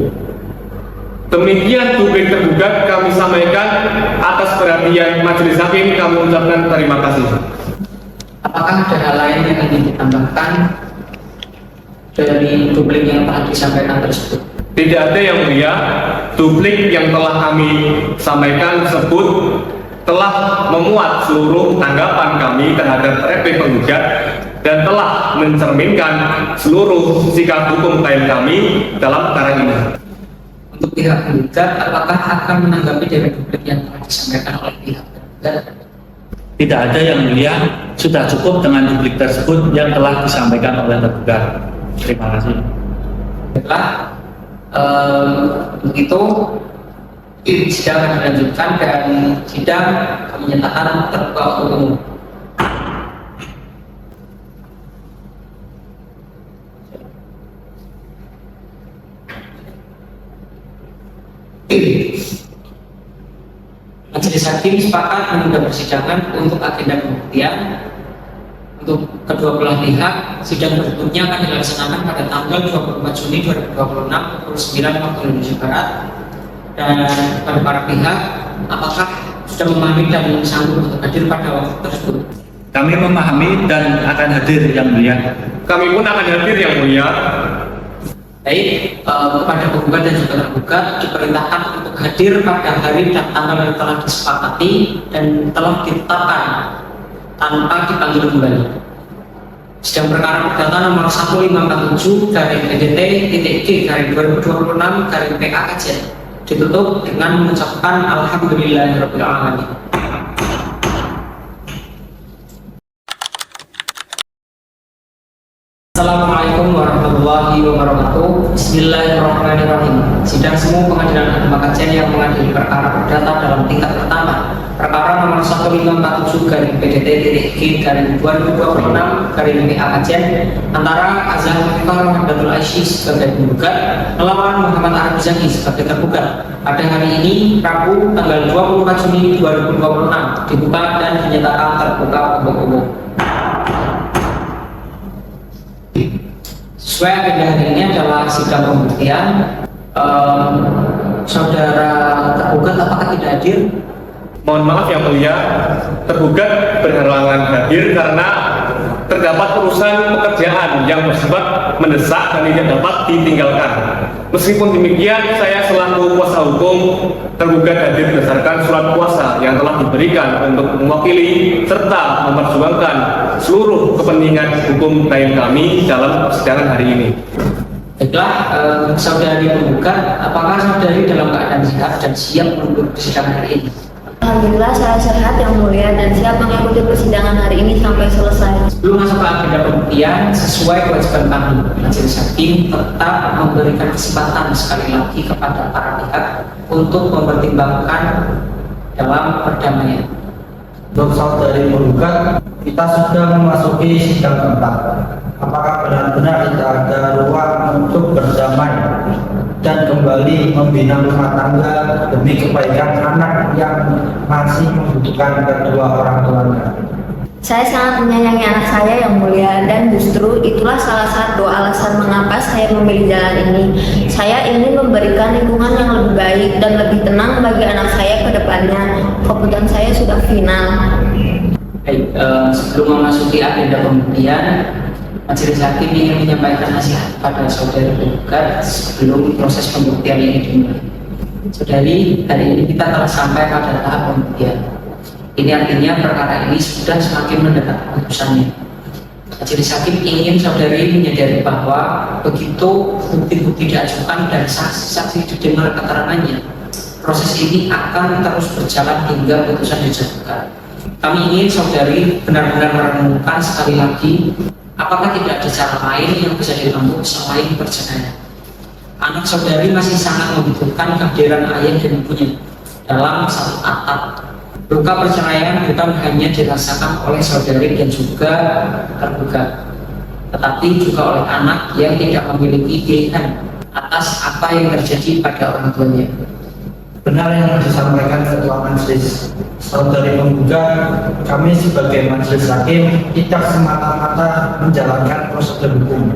Demikian duplik tergugat kami sampaikan. Atas perhatian majelis hakim kami ucapkan terima kasih. Apakah ada hal lain yang ingin ditambahkan dari duplik yang telah disampaikan tersebut? Tidak ada yang mulia. Duplik yang telah kami sampaikan tersebut telah memuat seluruh tanggapan kami terhadap replik penggugat dan telah mencerminkan seluruh sikap hukum klien kami dalam perkara ini. Untuk pihak penggugat, apakah akan menanggapi dari duplik yang telah disampaikan oleh pihak penggugat? Tidak ada yang mulia, sudah cukup dengan duplik tersebut yang telah disampaikan oleh tergugat. Terima kasih. Baiklah, untuk itu sidang akan dilanjutkan dan sidang kami nyatakan terbuka untuk umum. Majelis hakim sepakat menunda persidangan untuk agenda pembuktian. Untuk kedua belah pihak, sidang berikutnya akan dilaksanakan pada tanggal 24 Juni 2026 pukul 9 waktu Indonesia Barat. Dan kepada para pihak, apakah sudah memahami dan sanggup untuk hadir pada waktu tersebut? Kami memahami dan akan hadir yang mulia. Kami pun akan hadir yang mulia. Baik, kepada penggugat dan juga tergugat diperintahkan untuk hadir pada hari dan tanggal yang telah disepakati dan telah ditetapkan tanpa dipanggil kembali. Sidang perkara perdata nomor 1547 garing PDT.G/2026 PKKJ ditutup dengan mengucapkan alhamdulillahirabbil alamin. Assalamualaikum warahmatullahi wabarakatuh. Bismillahirrahmanirrahim. Sidang Semu Pengadilan Agama Kajian yang mengadili perkara perdata dalam tingkat pertama, perkara nomor 1547/PDT-G/2026/PA Kajian antara Azhar Khafifah Rahmadatul Aisyih sebagai penggugat melawan Muhammad Arif Zaki sebagai tergugat pada hari ini Rabu tanggal 24 Juni 2026 dibuka dan dinyatakan terbuka untuk umum. Sesuai agenda hari ini adalah sidang pembuktian. Saudara tergugat apakah tidak hadir? Mohon maaf yang mulia, tergugat berhalangan hadir karena terdapat urusan pekerjaan yang bersifat mendesak dan tidak dapat ditinggalkan. Meskipun demikian, saya selaku kuasa hukum tergugat hadir berdasarkan surat kuasa yang telah diberikan untuk mewakili serta memperjuangkan seluruh kepentingan hukum klien kami dalam persidangan hari ini. Baiklah, saudari penggugat, apakah saudari dalam keadaan sehat dan siap untuk persidangan hari ini? Alhamdulillah saya sehat yang mulia dan siap mengikuti persidangan hari ini sampai selesai. Sebelum masuk ke agenda pembuktian, sesuai kewajiban kami, majelis hakim tetap memberikan kesempatan sekali lagi kepada para pihak untuk mempertimbangkan dalam perdamaian. Untuk saudari penggugat, kita sudah memasuki sidang keempat. Apakah benar-benar tidak ada ruang untuk berdamai dan kembali membina rumah tangga demi kebaikan anak yang masih membutuhkan kedua orang tuanya? Saya sangat menyayangi anak saya yang mulia dan justru itulah salah satu alasan mengapa saya memilih jalan ini. Saya ingin memberikan lingkungan yang lebih baik dan lebih tenang bagi anak saya ke depannya. Keputusan saya sudah final. Baik, sebelum memasuki agenda pembuktian, majelis hakim ingin menyampaikan nasihat pada saudari penggugat sebelum proses pembuktian ini dimulai. Saudari, hari ini kita telah sampai pada tahap pembuktian. Ini artinya perkara ini sudah semakin mendekat putusannya. Majelis hakim ingin saudari menyadari bahwa begitu bukti-bukti diajukan dan saksi-saksi didengar keterangannya, proses ini akan terus berjalan hingga putusan dijatuhkan. Kami ingin saudari benar-benar merenungkan sekali lagi, apakah tidak ada cara lain yang bisa ditempuh selain perceraian. Anak saudari masih sangat membutuhkan kehadiran ayah dan ibunya dalam satu atap. Luka perceraian bukan hanya dirasakan oleh saudari dan juga tergugat, tetapi juga oleh anak yang tidak memiliki pilihan atas apa yang terjadi pada orang tuanya. Benar yang disampaikan Ketua Majelis saudari penggugat, kami sebagai majelis hakim tidak semata-mata menjalankan prosedur hukum.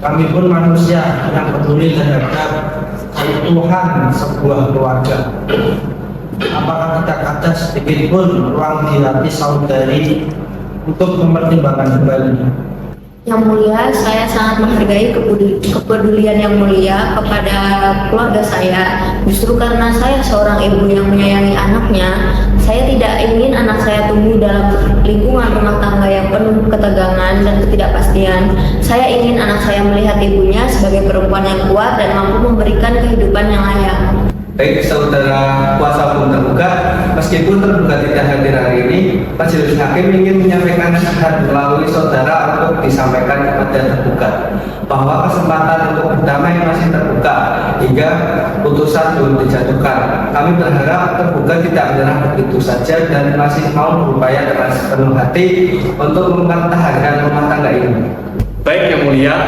Kami pun manusia yang peduli terhadap keutuhan sebuah keluarga. Apakah tidak ada sedikit pun ruang di hati saudari untuk mempertimbangkan kembali? Yang mulia, saya sangat menghargai kepedulian yang mulia kepada keluarga saya. Justru karena saya seorang ibu yang menyayangi anaknya, saya tidak ingin anak saya tumbuh dalam lingkungan rumah tangga yang penuh ketegangan dan ketidakpastian. Saya ingin anak saya melihat ibunya sebagai perempuan yang kuat dan mampu memberikan kehidupan yang layak. Baik saudara kuasa hukum tergugat, meskipun tergugat tidak hadir hari ini, majelis hakim ingin menyampaikan nasihat melalui saudara untuk disampaikan kepada tergugat bahwa kesempatan untuk berdamai masih terbuka hingga putusan belum dijatuhkan. Kami berharap tergugat tidak menyerah begitu saja dan masih mau berupaya dengan sepenuh hati untuk mempertahankan rumah tangga ini. Baik yang mulia,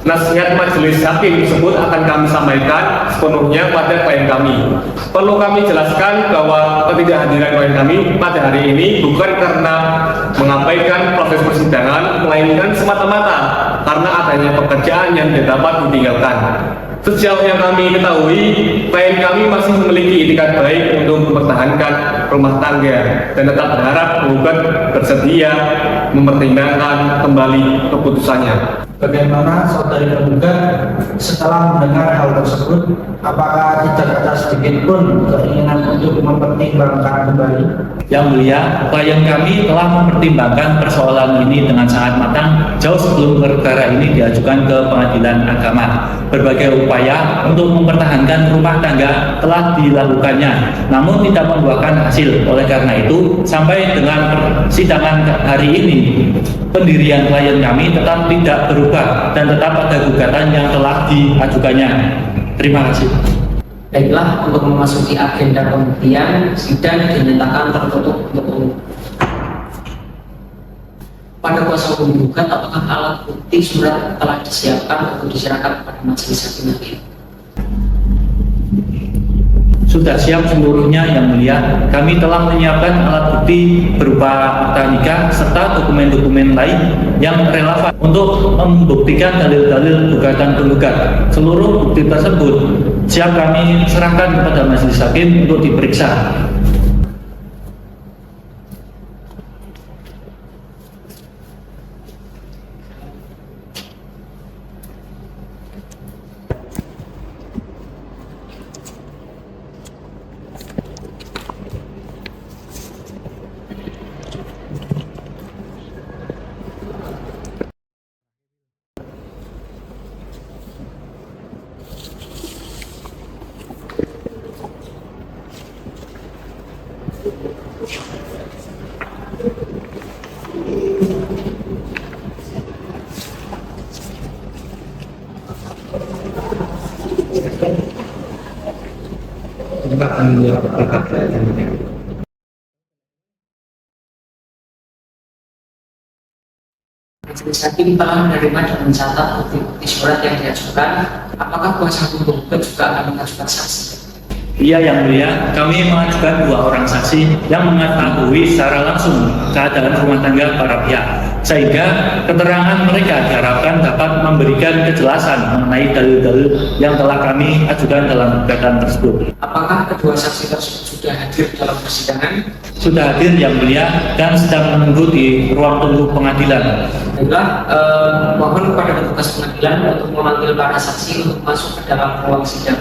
nasihat majelis hakim tersebut akan kami sampaikan sepenuhnya pada klien kami. Perlu kami jelaskan bahwa ketidakhadiran klien kami pada hari ini bukan karena mengabaikan proses persidangan, melainkan semata-mata karena adanya pekerjaan yang tidak dapat ditinggalkan. Sejauh yang kami ketahui, klien kami masih memiliki itikat baik untuk mempertahankan rumah tangga dan tetap berharap penggugat bersedia mempertimbangkan kembali keputusannya. Bagaimana saudari penggugat setelah mendengar hal tersebut, apakah tidak ada sedikit pun keinginan untuk mempertimbangkan kembali? Yang mulia, klien kami telah mempertimbangkan persoalan ini dengan sangat matang jauh sebelum perkara ini diajukan ke pengadilan agama. Berbagai upaya untuk mempertahankan rumah tangga telah dilakukannya, namun tidak membuahkan hasil. Oleh karena itu, sampai dengan persidangan hari ini, pendirian klien kami tetap tidak berubah dan tetap ada gugatan yang telah diajukannya. Terima kasih. Baiklah, untuk memasuki agenda pembuktian, sidang dinyatakan tertutup untuk umum. Pada kuasa hukum gugat, apakah alat bukti surat telah disiapkan untuk diserahkan kepada majelis hakim nanti? Sudah siap seluruhnya yang mulia. Kami telah menyiapkan alat bukti berupa akta nikah serta dokumen-dokumen lain yang relevan untuk membuktikan dalil-dalil gugatan penggugat. Seluruh bukti tersebut siap kami serahkan kepada majelis hakim untuk diperiksa. Majelis hakim telah menerima dan mencatat bukti-bukti surat yang diajukan. Apakah kuasa hukum penggugat juga akan mengajukan saksi? Iya yang mulia, kami mengajukan 2 orang saksi yang mengetahui secara langsung keadaan rumah tangga para pihak, sehingga keterangan mereka diharapkan dapat memberikan kejelasan mengenai dalil-dalil yang telah kami ajukan dalam gugatan tersebut. Apakah kedua saksi tersebut sudah hadir dalam persidangan? Sudah hadir yang mulia dan sedang menunggu di ruang tunggu pengadilan. Baiklah, mohon kepada petugas pengadilan untuk memanggil para saksi untuk masuk ke dalam ruang sidang.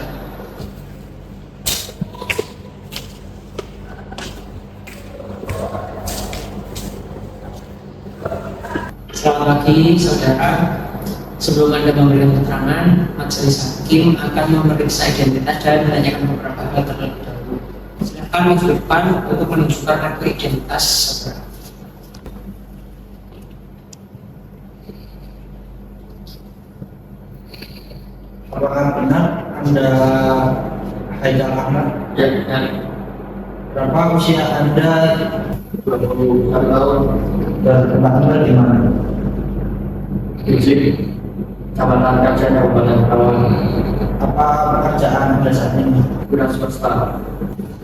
Selamat pagi, saudara. Sebelum Anda memberikan keterangan, majelis hakim akan memeriksa identitas dan menanyakan beberapa hal terlebih dahulu. Silakan maju depan untuk menunjukkan kartu identitas saudara. Apakah benar Anda Haidar Ahmad? Ya, benar. Berapa usia Anda 20 tahun. dan tempat tinggal di mana? Izin Kecamatan Kajen, Kabupaten Karawang. Apa pekerjaan Anda saat ini? Guna swasta.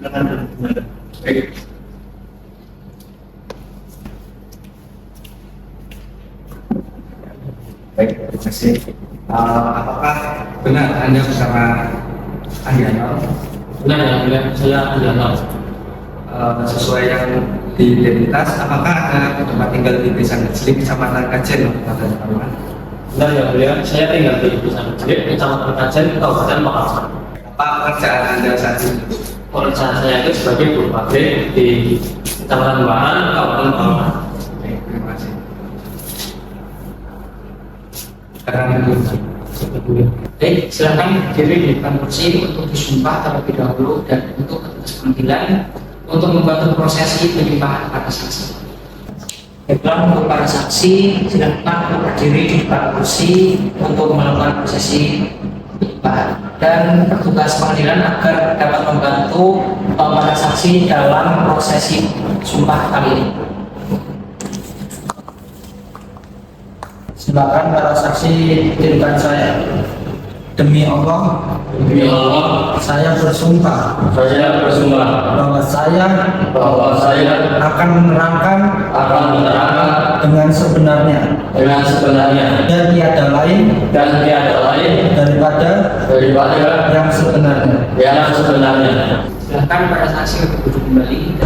Silakan. Baik. Baik, terima kasih. Apakah benar Anda bersama Andiano Benar ya, benar. Saya Andiano. sesuai yang di identitas? Apakah ada tempat tinggal di Desa Kecil, Kecamatan Kajen, Kabupaten Karawang? Benar ya, beliau. Saya tinggal di Desa Kecil, Kecamatan Kajen, Kabupaten Pekalongan. Apa pekerjaan Anda saat ini? Pekerjaan saya itu sebagai buruh pabrik di Kecamatan Bahan, Kabupaten Pekalongan. Baik, terima kasih. Sekarang itu. Baik, silakan berdiri di depan kursi untuk disumpah terlebih dahulu dan untuk petugas panggilan untuk membantu prosesi penyumpahan para saksi. Baiklah, untuk para saksi silakan berdiri di depan kursi untuk melakukan prosesi penyumpahan dan petugas pengadilan agar dapat membantu para saksi dalam prosesi sumpah kali ini. Silakan para saksi dirikan saya. Demi Allah, saya bersumpah bahwa saya akan menerangkan dengan sebenarnya dan tiada lain daripada yang sebenarnya. Silakan para saksi untuk duduk kembali.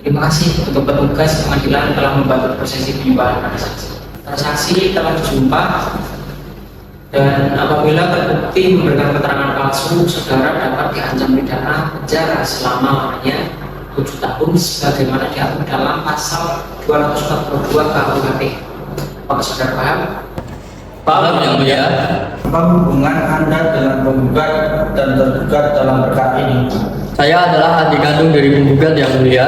Terima kasih untuk petugas pengadilan telah membantu prosesi penyumpahan para saksi. Para saksi telah disumpah dan apabila terbukti memberikan keterangan palsu, saudara dapat diancam pidana penjara selama-lamanya 7 tahun sebagaimana diatur dalam pasal 242 KUHP. Apakah saudara paham? Paham yang mulia. Apa hubungan Anda dengan penggugat dan tergugat dalam perkara ini? Saya adalah adik kandung dari penggugat yang mulia.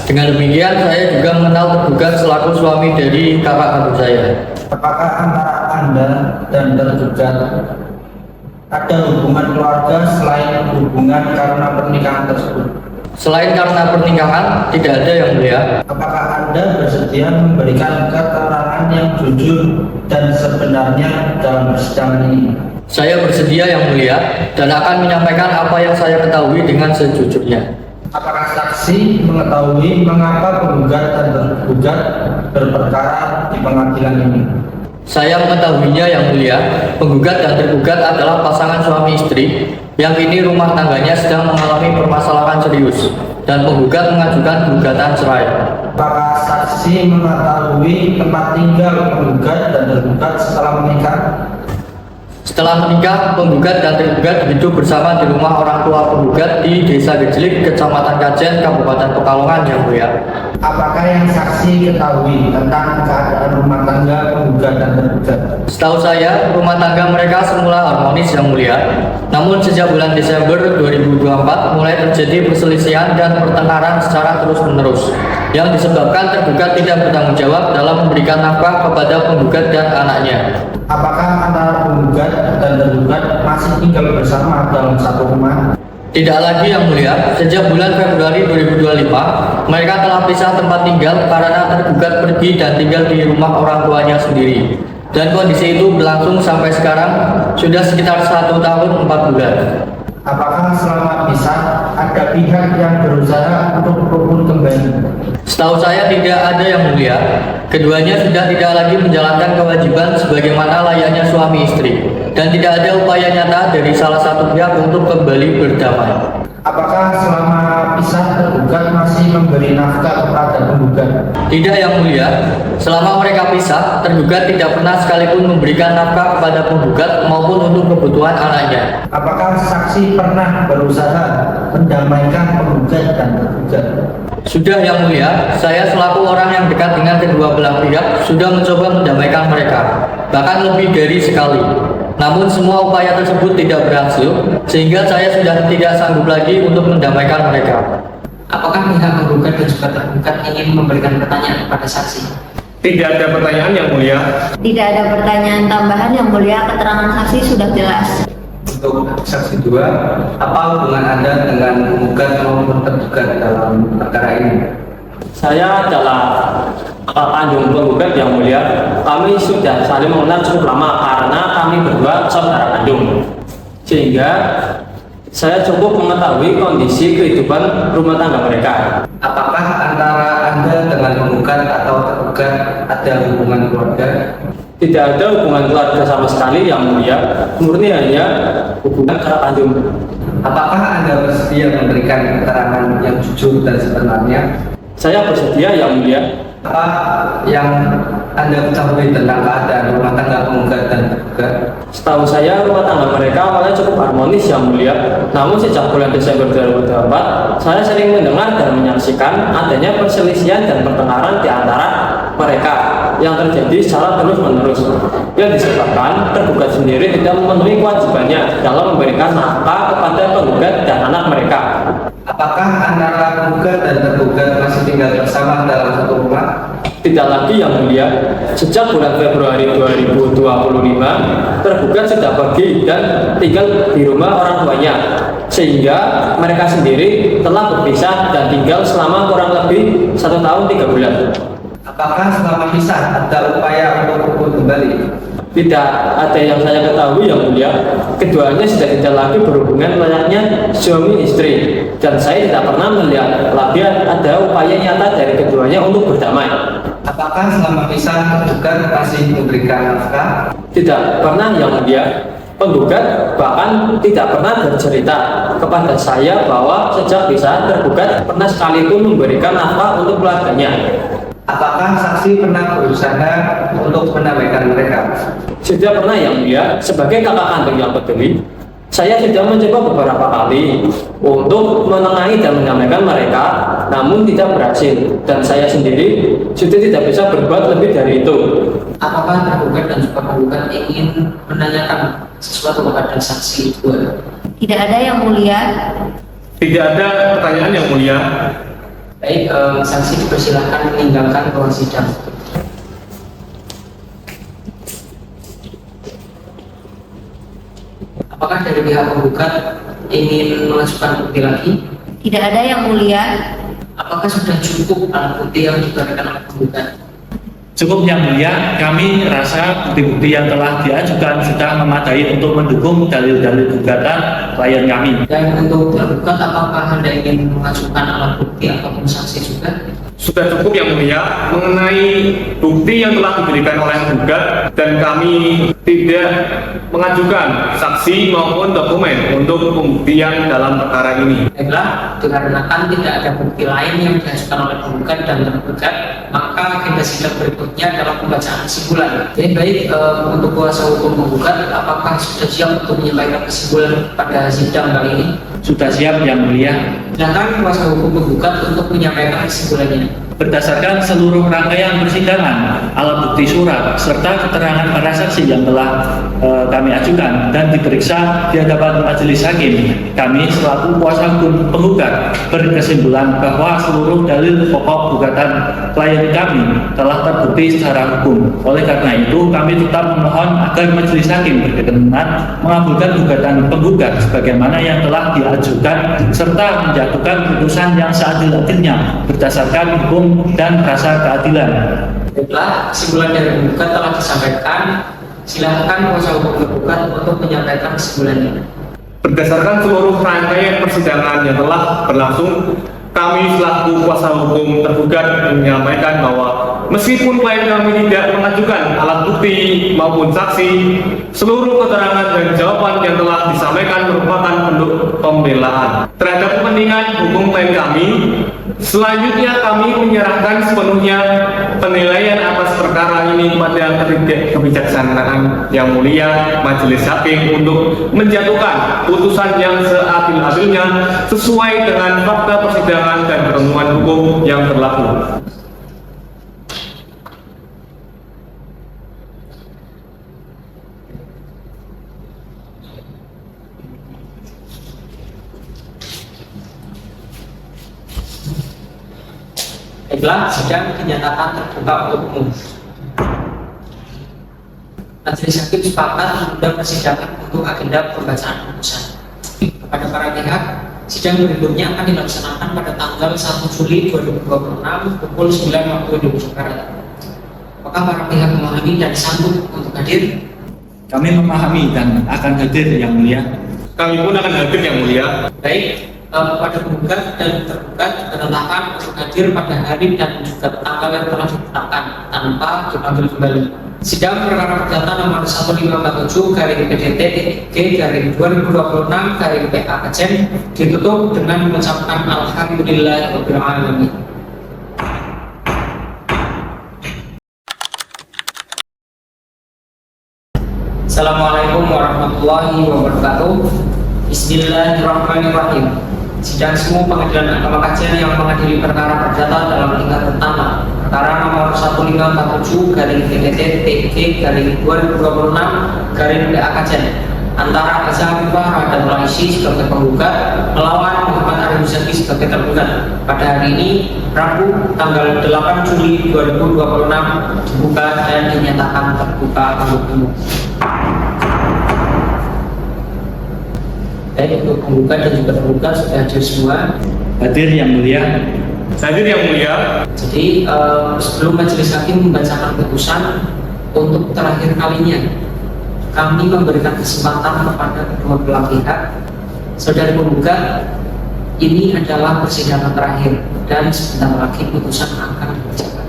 Dengan demikian saya juga mengenal tergugat selaku suami dari kakak kandung saya. Apakah antara Anda dan tergugat ada hubungan keluarga selain hubungan karena pernikahan tersebut? Selain karena pernikahan, tidak ada yang mulia. Apakah Anda bersedia memberikan keterangan yang jujur dan sebenarnya dalam persidangan ini? Saya bersedia yang mulia dan akan menyampaikan apa yang saya ketahui dengan sejujurnya. Apakah saksi mengetahui mengapa penggugat dan tergugat berperkara di pengadilan ini? Saya mengetahuinya yang mulia. Penggugat dan tergugat adalah pasangan suami istri yang kini rumah tangganya sedang mengalami permasalahan serius dan penggugat mengajukan gugatan cerai. Apakah saksi mengetahui tempat tinggal penggugat dan tergugat setelah menikah? Setelah menikah, penggugat dan tergugat hidup bersama di rumah orang tua penggugat di Desa Gejlik, Kecamatan Kajen, Kabupaten Pekalongan yang mulia. Apakah yang saksi ketahui tentang keadaan rumah tangga penggugat dan tergugat? Setahu saya, rumah tangga mereka semula harmonis yang mulia. Namun sejak bulan Desember 2024 mulai terjadi perselisihan dan pertengkaran secara terus-menerus yang disebabkan tergugat tidak bertanggung jawab dalam memberikan nafkah kepada penggugat dan anaknya. Apakah antara penggugat dan tergugat masih tinggal bersama dalam satu rumah? Tidak lagi yang mulia. Sejak bulan Februari 2025, mereka telah pisah tempat tinggal karena tergugat pergi dan tinggal di rumah orang tuanya sendiri. Dan kondisi itu berlangsung sampai sekarang sudah sekitar 1 tahun 4 bulan. Apakah selama pisah ada pihak yang berusaha untuk rukun kembali? Setahu saya tidak ada yang mulia. Keduanya sudah tidak lagi menjalankan kewajiban sebagaimana layaknya suami istri, dan tidak ada upaya nyata dari salah satu pihak untuk kembali berdamai. Apakah selama pisah tergugat masih memberi nafkah kepada penggugat? Tidak yang mulia. Selama mereka pisah, tergugat tidak pernah sekalipun memberikan nafkah kepada penggugat maupun untuk kebutuhan anaknya. Apakah saksi pernah berusaha mendamaikan penggugat dan tergugat? Sudah yang mulia, saya selaku orang yang dekat dengan kedua belah pihak sudah mencoba mendamaikan mereka, bahkan lebih dari sekali. Namun semua upaya tersebut tidak berhasil, sehingga saya sudah tidak sanggup lagi untuk mendamaikan mereka. Apakah pihak penggugat dan juga tergugat ingin memberikan pertanyaan kepada saksi? Tidak ada pertanyaan yang mulia. Tidak ada pertanyaan tambahan yang mulia, keterangan saksi sudah jelas. Untuk saksi 2, apa hubungan Anda dengan penggugat maupun tergugat dalam perkara ini? Saya adalah kakak kandung penggugat yang mulia. Kami sudah saling mengenal cukup lama karena kami berdua saudara kandung. Sehingga saya cukup mengetahui kondisi kehidupan rumah tangga mereka. Apakah antara Anda dengan penggugat atau tergugat ada hubungan keluarga? Tidak ada hubungan keluarga sama sekali yang mulia, murni hanya hubungan kakak kandung. Apakah Anda bersedia memberikan keterangan yang jujur dan sebenarnya? Saya bersedia yang mulia. Apa yang Anda ketahui tentang keadaan rumah tangga penggugat dan tergugat? Setahu saya rumah tangga mereka awalnya cukup harmonis yang mulia. Namun sejak bulan Desember 2024, saya sering mendengar dan menyaksikan adanya perselisihan dan pertengkaran di antara mereka yang terjadi secara terus-menerus, yang disebabkan tergugat sendiri tidak memenuhi kewajibannya dalam memberikan nafkah kepada penggugat dan anak mereka. Apakah antara penggugat dan tergugat masih tinggal bersama dalam satu rumah? Tidak lagi yang mulia. Sejak bulan Februari 2025, tergugat sudah pergi dan tinggal di rumah orang tuanya, sehingga mereka sendiri telah berpisah dan tinggal selama kurang lebih 1 tahun 3 bulan. Apakah selama pisah ada upaya untuk rukun kembali? Tidak ada yang saya ketahui yang mulia. Keduanya sudah tidak lagi berhubungan layaknya suami istri, dan saya tidak pernah melihat lagi ada upaya nyata dari keduanya untuk berdamai. Apakah selama pisah tergugat masih memberikan nafkah? Tidak pernah yang mulia. Penggugat bahkan tidak pernah bercerita kepada saya bahwa sejak pisah tergugat pernah sekalipun memberikan nafkah untuk keluarganya. Apakah saksi pernah berusaha untuk mendamaikan mereka? Sudah pernah yang mulia. Sebagai kakak kandung yang peduli, Saya sudah mencoba beberapa kali untuk menengahi dan menyampaikan mereka, namun tidak berhasil. Dan saya sendiri sudah tidak bisa berbuat lebih dari itu. Apakah tergugat dan juga penggugat ingin menanyakan sesuatu kepada saksi dua? Tidak ada yang mulia. Tidak ada pertanyaan yang mulia. Baik, saksi dipersilahkan meninggalkan ruang sidang. Apakah dari pihak penggugat ingin mengajukan bukti lagi? Tidak ada yang mulia. Apakah sudah cukup alat bukti yang diberikan oleh penggugat? Cukup yang mulia, kami rasa bukti-bukti yang telah diajukan sudah memadai untuk mendukung dalil-dalil gugatan klien kami. Dan untuk tergugat, apakah Anda ingin mengajukan alat bukti ataupun saksi juga? Sudah cukup yang mulia mengenai bukti yang telah diberikan oleh penggugat, dan kami tidak mengajukan saksi maupun dokumen untuk pembuktian dalam perkara ini. Baiklah, dikarenakan tidak ada bukti lain yang diajukan oleh penggugat dan tergugat, maka agenda sidang berikutnya adalah pembacaan kesimpulan. Baik, untuk kuasa hukum penggugat, apakah sudah siap untuk menyampaikan kesimpulan pada sidang kali ini? Sudah siap yang mulia. Silakan kuasa hukum penggugat untuk menyampaikan kesimpulannya. Berdasarkan seluruh rangkaian persidangan, alat bukti surat, serta keterangan para saksi yang telah kami ajukan dan diperiksa di hadapan majelis hakim, kami selaku kuasa hukum penggugat berkesimpulan bahwa seluruh dalil pokok gugatan klien kami telah terbukti secara hukum. Oleh karena itu, kami tetap memohon agar majelis hakim berkenan mengabulkan gugatan penggugat sebagaimana yang telah diajukan serta menjatuhkan putusan yang seadil-adilnya berdasarkan hukum dan rasa keadilan. Baiklah, kesimpulan dari penggugat telah disampaikan. Silakan kuasa hukum penggugat untuk menyampaikan kesimpulannya. Berdasarkan seluruh rangkaian persidangan yang telah berlangsung, kami selaku kuasa hukum tergugat menyampaikan bahwa meskipun klien kami tidak mengajukan alat bukti maupun saksi, seluruh keterangan dan jawaban yang telah disampaikan merupakan bentuk pembelaan terhadap kepentingan hukum klien kami. Selanjutnya kami menyerahkan sepenuhnya penilaian atas perkara ini pada kebijaksanaan yang mulia majelis hakim untuk menjatuhkan putusan yang seadil-adilnya sesuai dengan fakta persidangan dan ketentuan hukum yang berlaku. Baiklah, sidang dinyatakan terbuka untuk umum. Majelis hakim sepakat menunda persidangan untuk agenda pembacaan putusan. Kepada para pihak, sidang berikutnya akan dilaksanakan pada tanggal 1 Juli 2026 pukul 9 waktu Indonesia Barat. Apakah para pihak memahami dan sanggup untuk hadir? Kami memahami dan akan hadir yang mulia. Kami pun akan hadir yang mulia. Baik, kepada penggugat dan tergugat diperintahkan untuk hadir pada hari dan juga tanggal yang telah ditetapkan tanpa dipanggil kembali. Sidang perkara perdata nomor 1547/PDT-G/2026/PA Aceh ditutup dengan mengucapkan alhamdulillahirabbil alamin. Assalamualaikum warahmatullahi wabarakatuh. Bismillahirrahmanirrahim. Sidang Semu Pengadilan Agama Kajian yang mengadili perkara perdata dalam tingkat pertama, perkara nomor 1547/PDT-G/2026/PA Kajian antara Azhar dan Raisi sebagai penggugat melawan Muhammad Ari Muzaki sebagai tergugat pada hari ini Rabu tanggal 8 Juli 2026 dibuka dan dinyatakan terbuka untuk umum. Baik, untuk penggugat dan juga tergugat sudah hadir semua. Hadir yang mulia. Hadir yang mulia. Jadi sebelum majelis hakim membacakan putusan untuk terakhir kalinya, kami memberikan kesempatan kepada kedua belah pihak. Saudari penggugat, ini adalah persidangan terakhir dan sebentar lagi putusan akan dibacakan.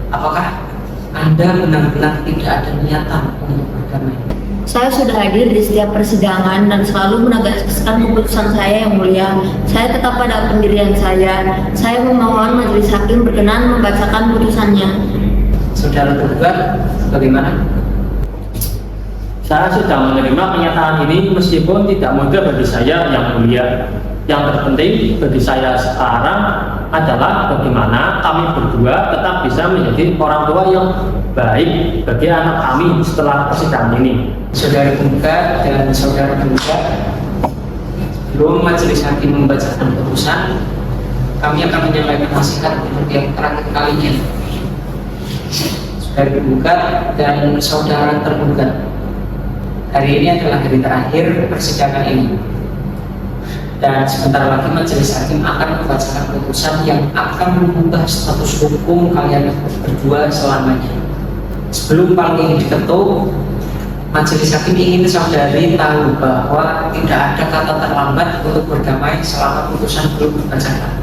Apakah Anda benar-benar tidak ada niatan untuk berdamai? Saya sudah hadir di setiap persidangan dan selalu menegaskan keputusan saya yang mulia. Saya tetap pada pendirian saya. Saya memohon majelis hakim berkenan membacakan putusannya. Saudara tergugat, bagaimana? Saya sudah menerima kenyataan ini meskipun tidak mudah bagi saya yang mulia. Yang terpenting bagi saya sekarang adalah bagaimana kami berdua tetap bisa menjadi orang tua yang baik bagi anak kami setelah persidangan ini. Saudara penggugat dan saudara penggugat, sebelum majelis hakim membacakan putusan, kami akan menyampaikan nasihat untuk yang terakhir kalinya. Saudara penggugat dan saudara tergugat, hari ini adalah hari terakhir persidangan ini. Dan sebentar lagi majelis hakim akan membacakan putusan yang akan mengubah status hukum kalian berdua selamanya. Sebelum paling ini diketuk, majelis hakim ingin saudari tahu bahwa tidak ada kata terlambat untuk berdamai selama putusan belum dibacakan.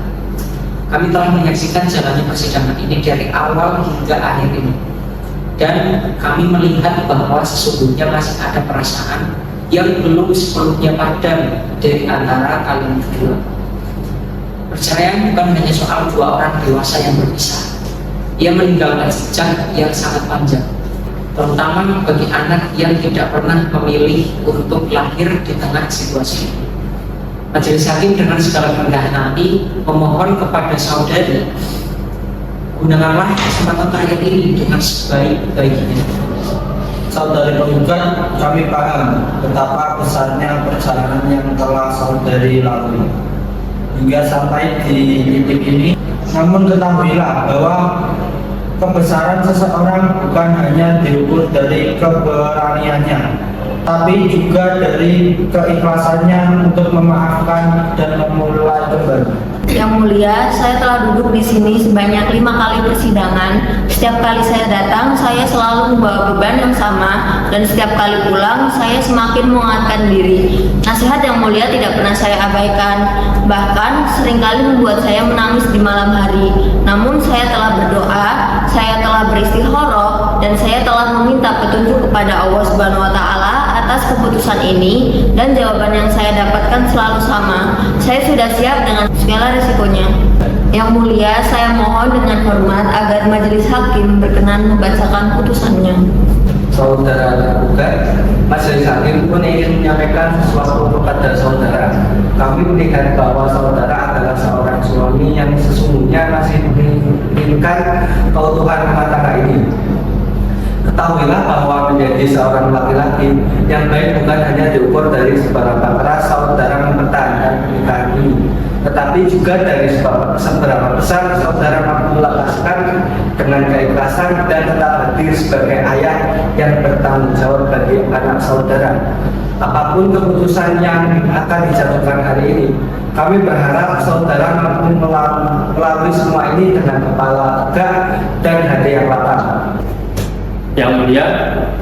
Kami telah menyaksikan jalannya persidangan ini dari awal hingga akhir ini, dan kami melihat bahwa sesungguhnya masih ada perasaan yang belum sepenuhnya padam dari antara kalian berdua. Perceraian bukan hanya soal dua orang dewasa yang berpisah. Ia meninggalkan jejak yang sangat panjang, terutama bagi anak yang tidak pernah memilih untuk lahir di tengah situasi ini. Majelis hakim dengan segala kerendahan hati memohon kepada saudari, gunakanlah kesempatan terakhir ini dengan sebaik-baiknya. Saudari penggugat, kami paham betapa besarnya perjalanan yang telah saudari lalui hingga sampai di titik ini. Namun ketahuilah bahwa kebesaran seseorang bukan hanya diukur dari keberaniannya, tapi juga dari keikhlasannya untuk memaafkan dan memulai kembali. Yang mulia, saya telah duduk di sini sebanyak 5 kali persidangan. Setiap kali saya datang, saya selalu membawa beban yang sama, dan setiap kali pulang, saya semakin menguatkan diri. Nasihat yang mulia tidak pernah saya abaikan, bahkan seringkali membuat saya menangis di malam hari. Namun saya telah berdoa, saya telah beristikharah, dan saya telah meminta petunjuk kepada Allah Subhanahu wa Ta'ala atas keputusan ini, dan jawaban yang saya dapatkan selalu sama. Saya sudah siap dengan segala resikonya. Yang mulia, saya mohon dengan hormat agar majelis hakim berkenan membacakan putusannya. Saudara tergugat, majelis hakim pun ingin menyampaikan sesuatu kepada saudara. Kami melihat bahwa saudara adalah seorang suami yang sesungguhnya masih menginginkan keutuhan rumah tangga ini. Ketahuilah bahwa menjadi seorang laki-laki yang baik bukan hanya diukur dari seberapa keras saudara mempertahankan pernikahan ini, tetapi juga dari seberapa besar saudara mampu melepaskan dengan keikhlasan dan tetap hadir sebagai ayah yang bertanggung jawab bagi anak saudara. Apapun keputusan yang akan dijatuhkan hari ini, kami berharap saudara mampu melalui semua ini dengan kepala tegak dan hati yang lapang. Yang mulia,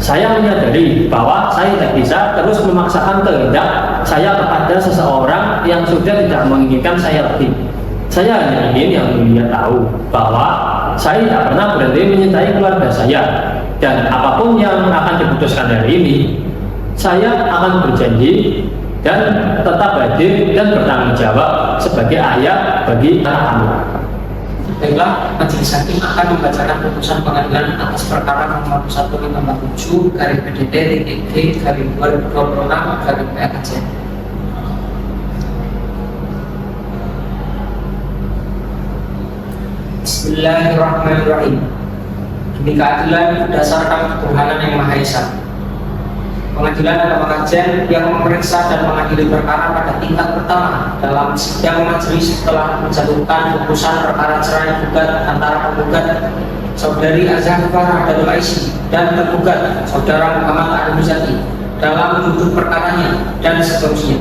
saya menyadari bahwa saya tidak bisa terus memaksakan kehendak saya kepada seseorang yang sudah tidak menginginkan saya lagi. Saya hanya ingin yang mulia tahu bahwa saya tidak pernah berhenti mencintai keluarga saya, dan apapun yang akan diputuskan hari ini, saya akan berjanji dan tetap hadir dan bertanggung jawab sebagai ayah bagi anak kami. Baiklah, majelis hakim akan membacakan putusan pengadilan atas perkara nomor 1547 garing PDT TG garing 2026 garing PKJ. Bismillahirrahmanirrahim. Demi keadilan berdasarkan ketuhanan yang Maha Esa, pengadilan atau pengajian yang memeriksa dan mengadili perkara pada tingkat pertama dalam sidang majelis telah menjatuhkan putusan perkara cerai gugat antara penggugat saudari Azhafar Abdul Aisy dan tergugat saudara Muhammad Ari Muzaki dalam duduk perkaranya dan seterusnya.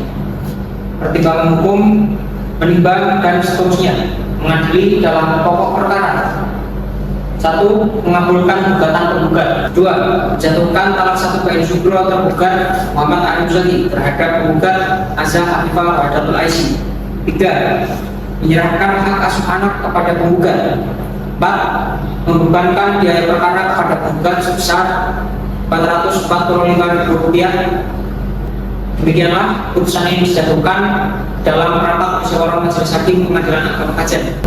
Pertimbangan hukum menimbang dan seterusnya mengadili dalam pokok perkara. 1. Mengabulkan gugatan penggugat. 2. Menjatuhkan talak 1 ba'in syukro tergugat Muhammad Ari Muzaki terhadap penggugat Azhar Afifah Abdul Aisy. 3. Menyerahkan hak asuh anak kepada penggugat. 4. Membebankan biaya perkara kepada penggugat sebesar Rp445.000. Demikianlah putusan ini dijatuhkan dalam rapat musyawarah majelis hakim pengadilan agama Kajen.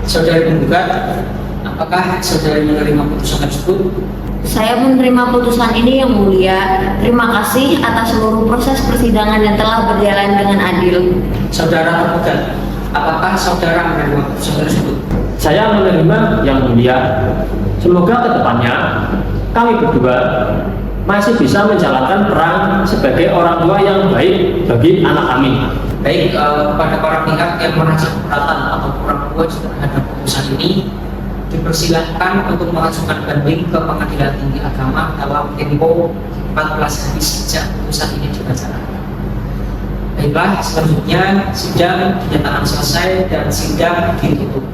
Saudari penggugat, Apakah saudara menerima putusan tersebut? Saya menerima putusan ini yang mulia. Terima kasih atas seluruh proses persidangan yang telah berjalan dengan adil. Saudara tergugat, apakah saudara menerima putusan tersebut? Saya menerima yang mulia. Semoga kedepannya kami berdua masih bisa menjalankan peran sebagai orang tua yang baik bagi anak kami. Baik, kepada para pihak yang merasa keberatan atau kurang puas terhadap putusan ini, dipersilahkan untuk mengajukan banding ke Pengadilan Tinggi Agama dalam tempo 14 hari sejak putusan ini dibacakan. Baiklah, selanjutnya sidang dinyatakan selesai dan sidang ditutup.